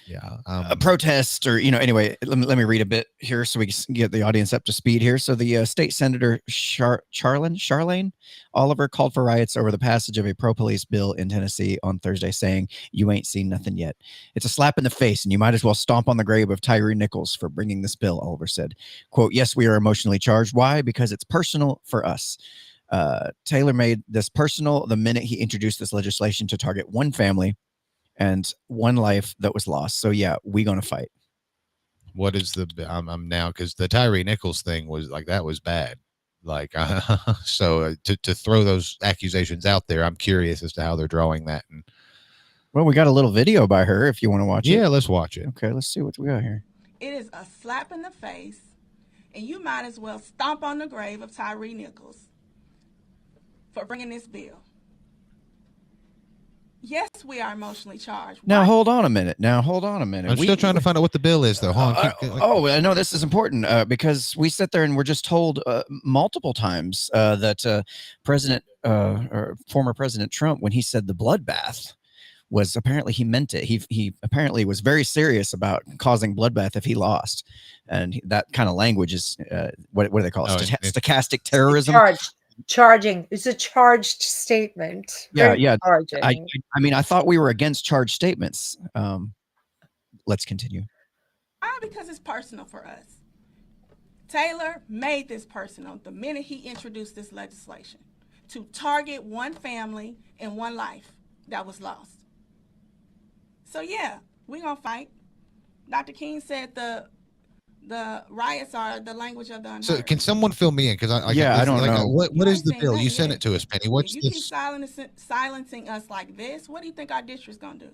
[SPEAKER 5] a protest or Anyway, let me read a bit here so we can get the audience up to speed here. So the state senator Charlene Oliver called for riots over the passage of a pro-police bill in Tennessee on Thursday, saying, "You ain't seen nothing yet. It's a slap in the face, and you might as well stomp on the grave of Tyree Nichols for bringing this bill." Oliver said, "Quote, yes, we are emotionally charged. Why? Because it's personal for us. Taylor made this personal the minute he introduced this legislation to target one family and one life that was lost. So yeah, we gonna fight.
[SPEAKER 4] What is I'm now, because the Tyree Nichols thing was like, that was bad. Like, so to throw those accusations out there, I'm curious as to how they're drawing that. And
[SPEAKER 5] well, we got a little video by her if you want to watch it.
[SPEAKER 4] yeah, let's watch it.
[SPEAKER 5] Okay, let's see what we got here.
[SPEAKER 10] It is a slap in the face, and you might as well stomp on the grave of Tyree Nichols for bringing this bill. Yes, we are emotionally charged.
[SPEAKER 5] Now,
[SPEAKER 10] Why?
[SPEAKER 5] hold on a minute.
[SPEAKER 4] I'm still trying to find out what the bill is, though. Hold on.
[SPEAKER 5] I know this is important because we sit there and we're just told multiple times that President or former President Trump, when he said the bloodbath, was apparently he meant it. He apparently was very serious about causing bloodbath if he lost, and that kind of language is what do they call it? Stochastic terrorism.
[SPEAKER 1] Charging. It's a charged statement.
[SPEAKER 5] Yeah,
[SPEAKER 1] Very
[SPEAKER 5] yeah.
[SPEAKER 1] charging.
[SPEAKER 5] I mean, I thought we were against charged statements. Let's continue.
[SPEAKER 10] Why? Because it's personal for us. Taylor made this personal the minute he introduced this legislation to target one family and one life that was lost. So yeah, we're gonna fight. Dr. King said the riots are the language of the unheard.
[SPEAKER 4] So can someone fill me in? Because I
[SPEAKER 5] don't know.
[SPEAKER 4] What is the bill? You sent it to us, Penny. What's
[SPEAKER 10] you
[SPEAKER 4] this?
[SPEAKER 10] keep silencing us like this, what do you think our district's gonna do?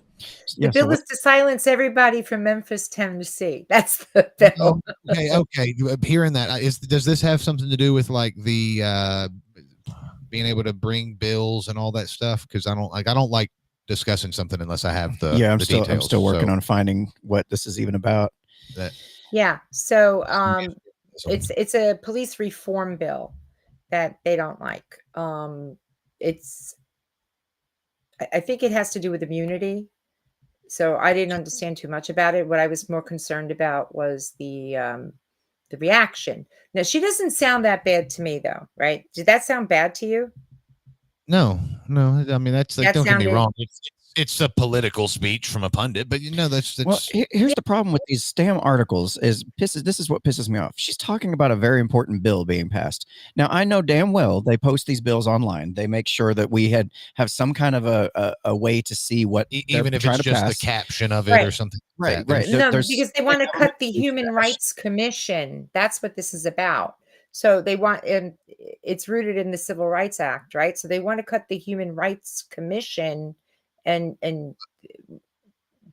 [SPEAKER 1] The bill is to silence everybody from Memphis, Tennessee. That's the bill.
[SPEAKER 4] Okay. Hearing that, does this have something to do with like the being able to bring bills and all that stuff? Because I don't like discussing something unless I have the details.
[SPEAKER 5] I'm still working on finding what this is even about.
[SPEAKER 1] Yeah. So it's a police reform bill that they don't like. I think it has to do with immunity. So I didn't understand too much about it. What I was more concerned about was the reaction. Now, she doesn't sound that bad to me, though, right? Did that sound bad to you?
[SPEAKER 4] No. I mean, that's like, don't get me wrong. It's a political speech from a pundit, but that's
[SPEAKER 5] well. Here's the problem with these damn articles: this is what pisses me off. She's talking about a very important bill being passed. Now, I know damn well they post these bills online. They make sure that we have some kind of a way to see what
[SPEAKER 4] even if it's just the caption of it or something.
[SPEAKER 5] Right.
[SPEAKER 1] No, because they want to cut the Human Rights Commission. That's what this is about. So they want, and it's rooted in the Civil Rights Act, right? So they want to cut the Human Rights Commission and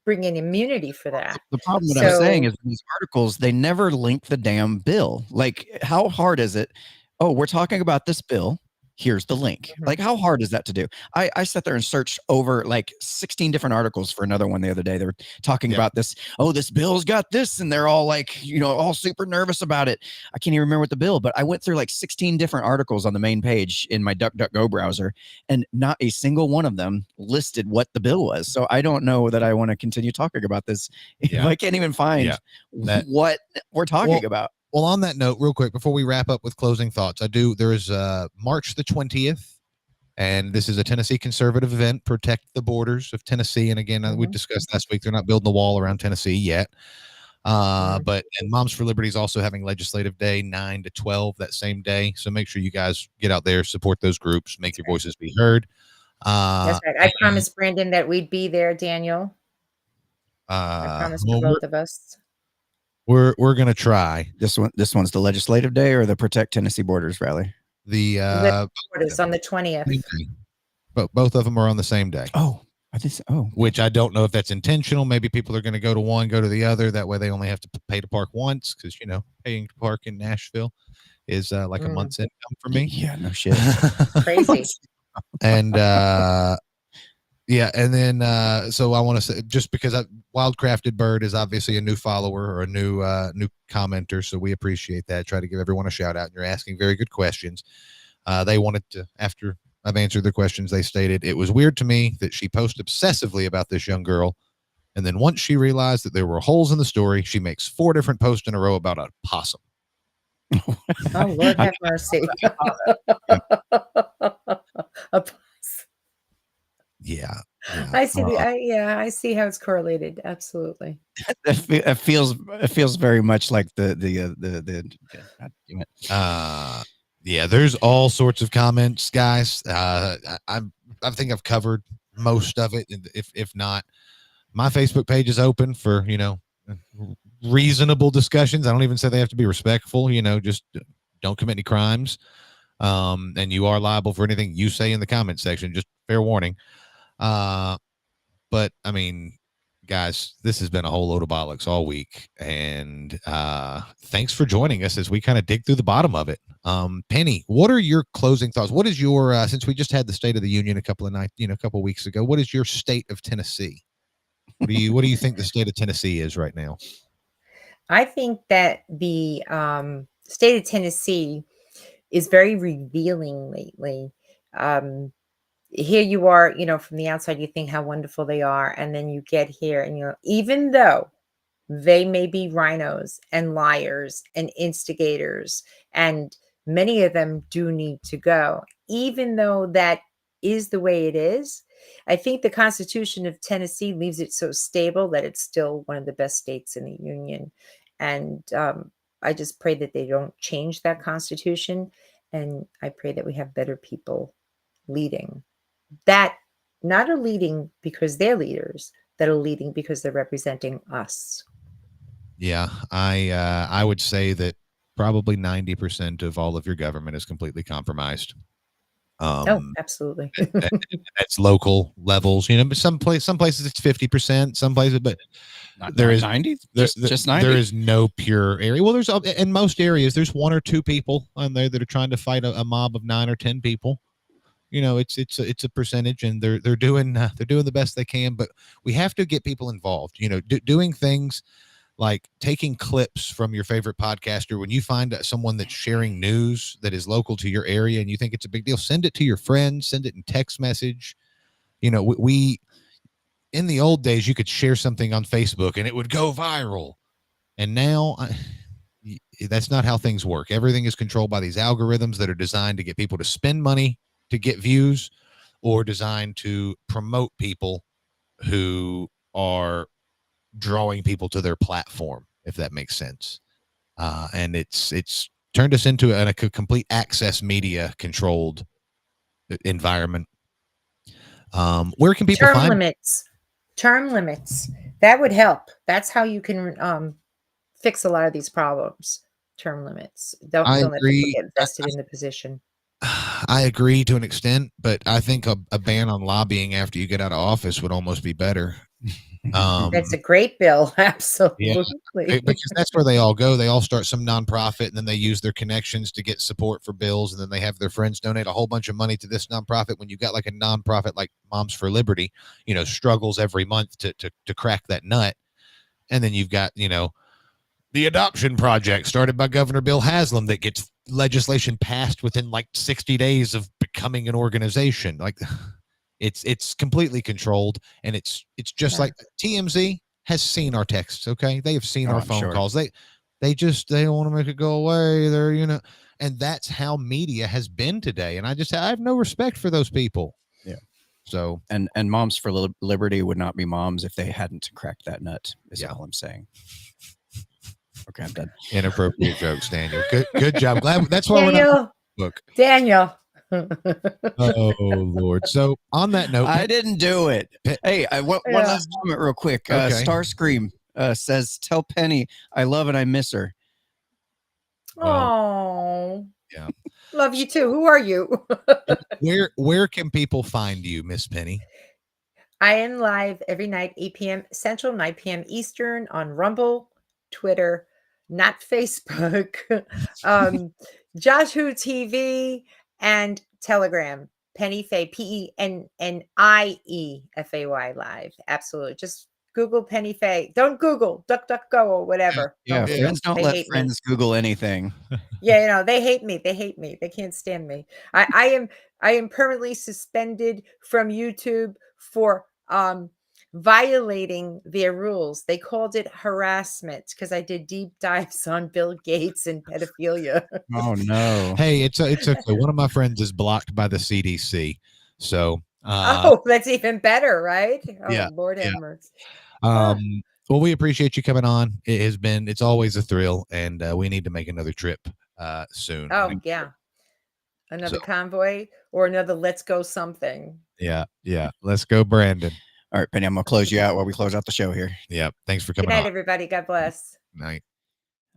[SPEAKER 1] bring in immunity for that.
[SPEAKER 5] The problem what I'm saying is these articles, they never link the damn bill. Like, how hard is it? Oh, we're talking about this bill. Here's the link.
[SPEAKER 1] Mm-hmm.
[SPEAKER 5] Like, how hard is that to do? I sat there and searched over like 16 different articles for another one the other day. They were talking about this. Oh, this bill's got this. And they're all like, all super nervous about it. I can't even remember what the bill, but I went through like 16 different articles on the main page in my DuckDuckGo browser, and not a single one of them listed what the bill was. So I don't know that I want to continue talking about this. If I can't even find what we're talking about.
[SPEAKER 4] Well, on that note, real quick, before we wrap up with closing thoughts, there is March the 20th, and this is a Tennessee conservative event, Protect the Borders of Tennessee. And again, we discussed last week, they're not building the wall around Tennessee yet. But Moms for Liberty is also having Legislative Day 9 to 12 that same day. So make sure you guys get out there, support those groups, make your voices be heard.
[SPEAKER 1] That's right. I promised Brandon that we'd be there, Daniel. I promised both of us.
[SPEAKER 4] We're gonna try
[SPEAKER 5] this one. This one's the Legislative Day or the Protect Tennessee Borders rally.
[SPEAKER 1] The borders on the 20th.
[SPEAKER 4] But both of them are on the same day.
[SPEAKER 5] Oh, I think so. Oh,
[SPEAKER 4] which I don't know if that's intentional. Maybe people are going to go to one, go to the other. That way, they only have to pay to park once, because paying to park in Nashville is like a month's income for me.
[SPEAKER 5] Yeah, no shit.
[SPEAKER 1] Crazy.
[SPEAKER 4] And and then so I want to say, just because Wildcrafted Bird is obviously a new follower or a new commenter, so we appreciate that. Try to give everyone a shout out. And you're asking very good questions. They wanted to, after I've answered the questions, they stated it was weird to me that she posted obsessively about this young girl, and then once she realized that there were holes in the story, she makes 4 different posts in a row about a possum.
[SPEAKER 1] Oh, Lord have mercy.
[SPEAKER 4] Yeah.
[SPEAKER 1] I see. I see how it's correlated. Absolutely.
[SPEAKER 5] It feels very much like the
[SPEAKER 4] Yeah, there's all sorts of comments, guys. I think I've covered most of it. If not, my Facebook page is open for reasonable discussions. I don't even say they have to be respectful. Just don't commit any crimes. And you are liable for anything you say in the comment section. Just fair warning. But I mean, guys, this has been a whole load of bollocks all week, and thanks for joining us as we kind of dig through the bottom of it. Pennie, what are your closing thoughts? What is your since we just had the State of the Union a couple of weeks ago? What is your state of Tennessee? What do you think the state of Tennessee is right now?
[SPEAKER 1] I think that the state of Tennessee is very revealing lately. Here you are, from the outside, you think how wonderful they are. And then you get here and even though they may be rhinos and liars and instigators, and many of them do need to go, even though that is the way it is, I think the Constitution of Tennessee leaves it so stable that it's still one of the best states in the Union. And I just pray that they don't change that Constitution. And I pray that we have better people leading. That not are leading because they're leaders, that are leading because they're representing us.
[SPEAKER 4] Yeah, I would say that probably 90% of all of your government is completely compromised.
[SPEAKER 1] Absolutely.
[SPEAKER 4] That's local levels, but some places it's 50%, some places, but
[SPEAKER 5] there is 90. Just 90.
[SPEAKER 4] There is no pure area. Well, there's in most areas there's one or two people on there that are trying to fight a mob of 9 or 10 people. It's a percentage, and they're doing the best they can. But we have to get people involved. Doing things like taking clips from your favorite podcaster. When you find someone that's sharing news that is local to your area and you think it's a big deal, send it to your friends, send it in text message. We in the old days, you could share something on Facebook and it would go viral. And now that's not how things work. Everything is controlled by these algorithms that are designed to get people to spend money to get views, or designed to promote people who are drawing people to their platform, if that makes sense. And it's turned us into a complete access media controlled environment. Where can people find
[SPEAKER 1] term limits? That would help. That's how you can fix a lot of these problems. Term limits. Don't let people get vested in the position.
[SPEAKER 4] I agree to an extent, but I think a ban on lobbying after you get out of office would almost be better.
[SPEAKER 1] That's a great bill. Absolutely.
[SPEAKER 4] Yeah, because that's where they all go. They all start some nonprofit, and then they use their connections to get support for bills, and then they have their friends donate a whole bunch of money to this nonprofit. When you got like a nonprofit like Moms for Liberty, struggles every month to crack that nut. And then you've got, the Adoption Project started by Governor Bill Haslam that gets legislation passed within like 60 days of becoming an organization. Like it's completely controlled, and it's just like TMZ has seen our texts. Okay. They have seen our phone calls. They don't want to make it go away. And that's how media has been today. And I have no respect for those people.
[SPEAKER 5] Yeah.
[SPEAKER 4] So,
[SPEAKER 5] and Moms for Liberty would not be moms if they hadn't cracked that nut, is all I'm saying. Okay, I'm done.
[SPEAKER 4] Inappropriate jokes, Daniel. Good job. Glad that's why we're not book.
[SPEAKER 1] Daniel.
[SPEAKER 4] Oh Lord. So on that note,
[SPEAKER 5] I didn't do it. Hey, one last comment real quick.
[SPEAKER 4] Okay.
[SPEAKER 5] Starscream says, "Tell Pennie I love and I miss her."
[SPEAKER 1] Oh,
[SPEAKER 4] yeah.
[SPEAKER 1] Love you too. Who are you?
[SPEAKER 4] Where can people find you, Miss Pennie?
[SPEAKER 1] I am live every night, 8 p.m. Central, 9 p.m. Eastern on Rumble, Twitter, not Facebook, Josh Who TV, and Telegram. Pennie Fay, PennieFay live. Absolutely. Just Google Pennie Fay. Don't Google DuckDuckGo or whatever.
[SPEAKER 5] Yeah, friends don't let friends Google anything.
[SPEAKER 1] Yeah, they hate me. They hate me. They can't stand me. I am permanently suspended from YouTube for violating their rules. They called it harassment because I did deep dives on Bill Gates and pedophilia.
[SPEAKER 5] Oh no.
[SPEAKER 4] Hey, it's okay. One of my friends is blocked by the CDC. So
[SPEAKER 1] that's even better, right? Oh,
[SPEAKER 4] yeah,
[SPEAKER 1] Lord have mercy.
[SPEAKER 4] Well, we appreciate you coming on. It's always a thrill, and we need to make another trip soon.
[SPEAKER 1] Oh, yeah. Another convoy or another let's go something.
[SPEAKER 4] Yeah. Let's go, Brandon.
[SPEAKER 5] All right, Penny, I'm going to close you out while we close out the show here.
[SPEAKER 4] Yep. Thanks for
[SPEAKER 1] Good
[SPEAKER 4] coming
[SPEAKER 1] night,
[SPEAKER 4] on.
[SPEAKER 1] everybody. God bless.
[SPEAKER 4] Night.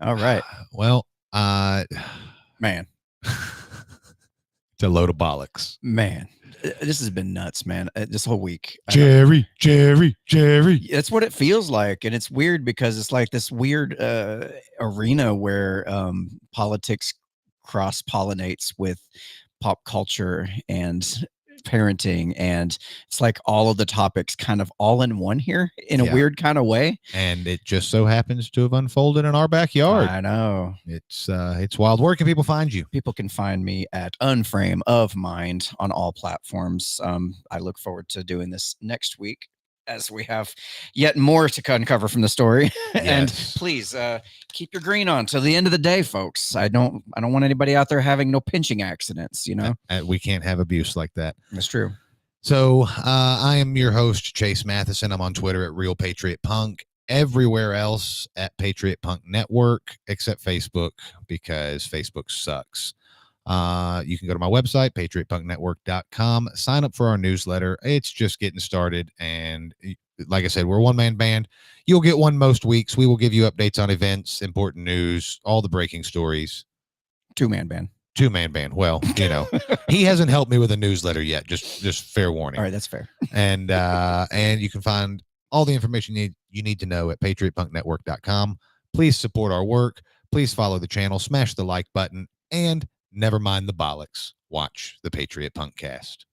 [SPEAKER 5] All right.
[SPEAKER 4] Well,
[SPEAKER 5] man,
[SPEAKER 4] it's a load of bollocks.
[SPEAKER 5] Man, this has been nuts, man. This whole week.
[SPEAKER 4] Jerry.
[SPEAKER 5] That's what it feels like. And it's weird because it's like this weird arena where politics cross-pollinates with pop culture and parenting, and it's like all of the topics kind of all in one here in a weird kind of way.
[SPEAKER 4] And it just so happens to have unfolded in our backyard.
[SPEAKER 5] I know.
[SPEAKER 4] It's wild. Where can people find you?
[SPEAKER 5] People can find me at Unframe of Mind on all platforms. I look forward to doing this next week as we have yet more to uncover from the story.
[SPEAKER 4] Yes.
[SPEAKER 5] And please keep your green on till the end of the day, folks. I don't want anybody out there having no pinching accidents, you know.
[SPEAKER 4] We can't have abuse like that.
[SPEAKER 5] That's true.
[SPEAKER 4] So I am your host, Chase Matheson. I'm on Twitter at Real Patriot Punk. Everywhere else at Patriot Punk Network except Facebook, because Facebook sucks. You can go to my website, patriotpunknetwork.com, sign up for our newsletter. It's just getting started. And like I said, we're a one-man band. You'll get one most weeks. We will give you updates on events, important news, all the breaking stories.
[SPEAKER 5] Two-man band.
[SPEAKER 4] Well, you know, he hasn't helped me with a newsletter yet. Just fair warning.
[SPEAKER 5] All right, that's fair.
[SPEAKER 4] And you can find all the information you need to know at patriotpunknetwork.com. Please support our work. Please follow the channel, smash the like button, and never mind the bollocks. Watch the Patriot Punkcast.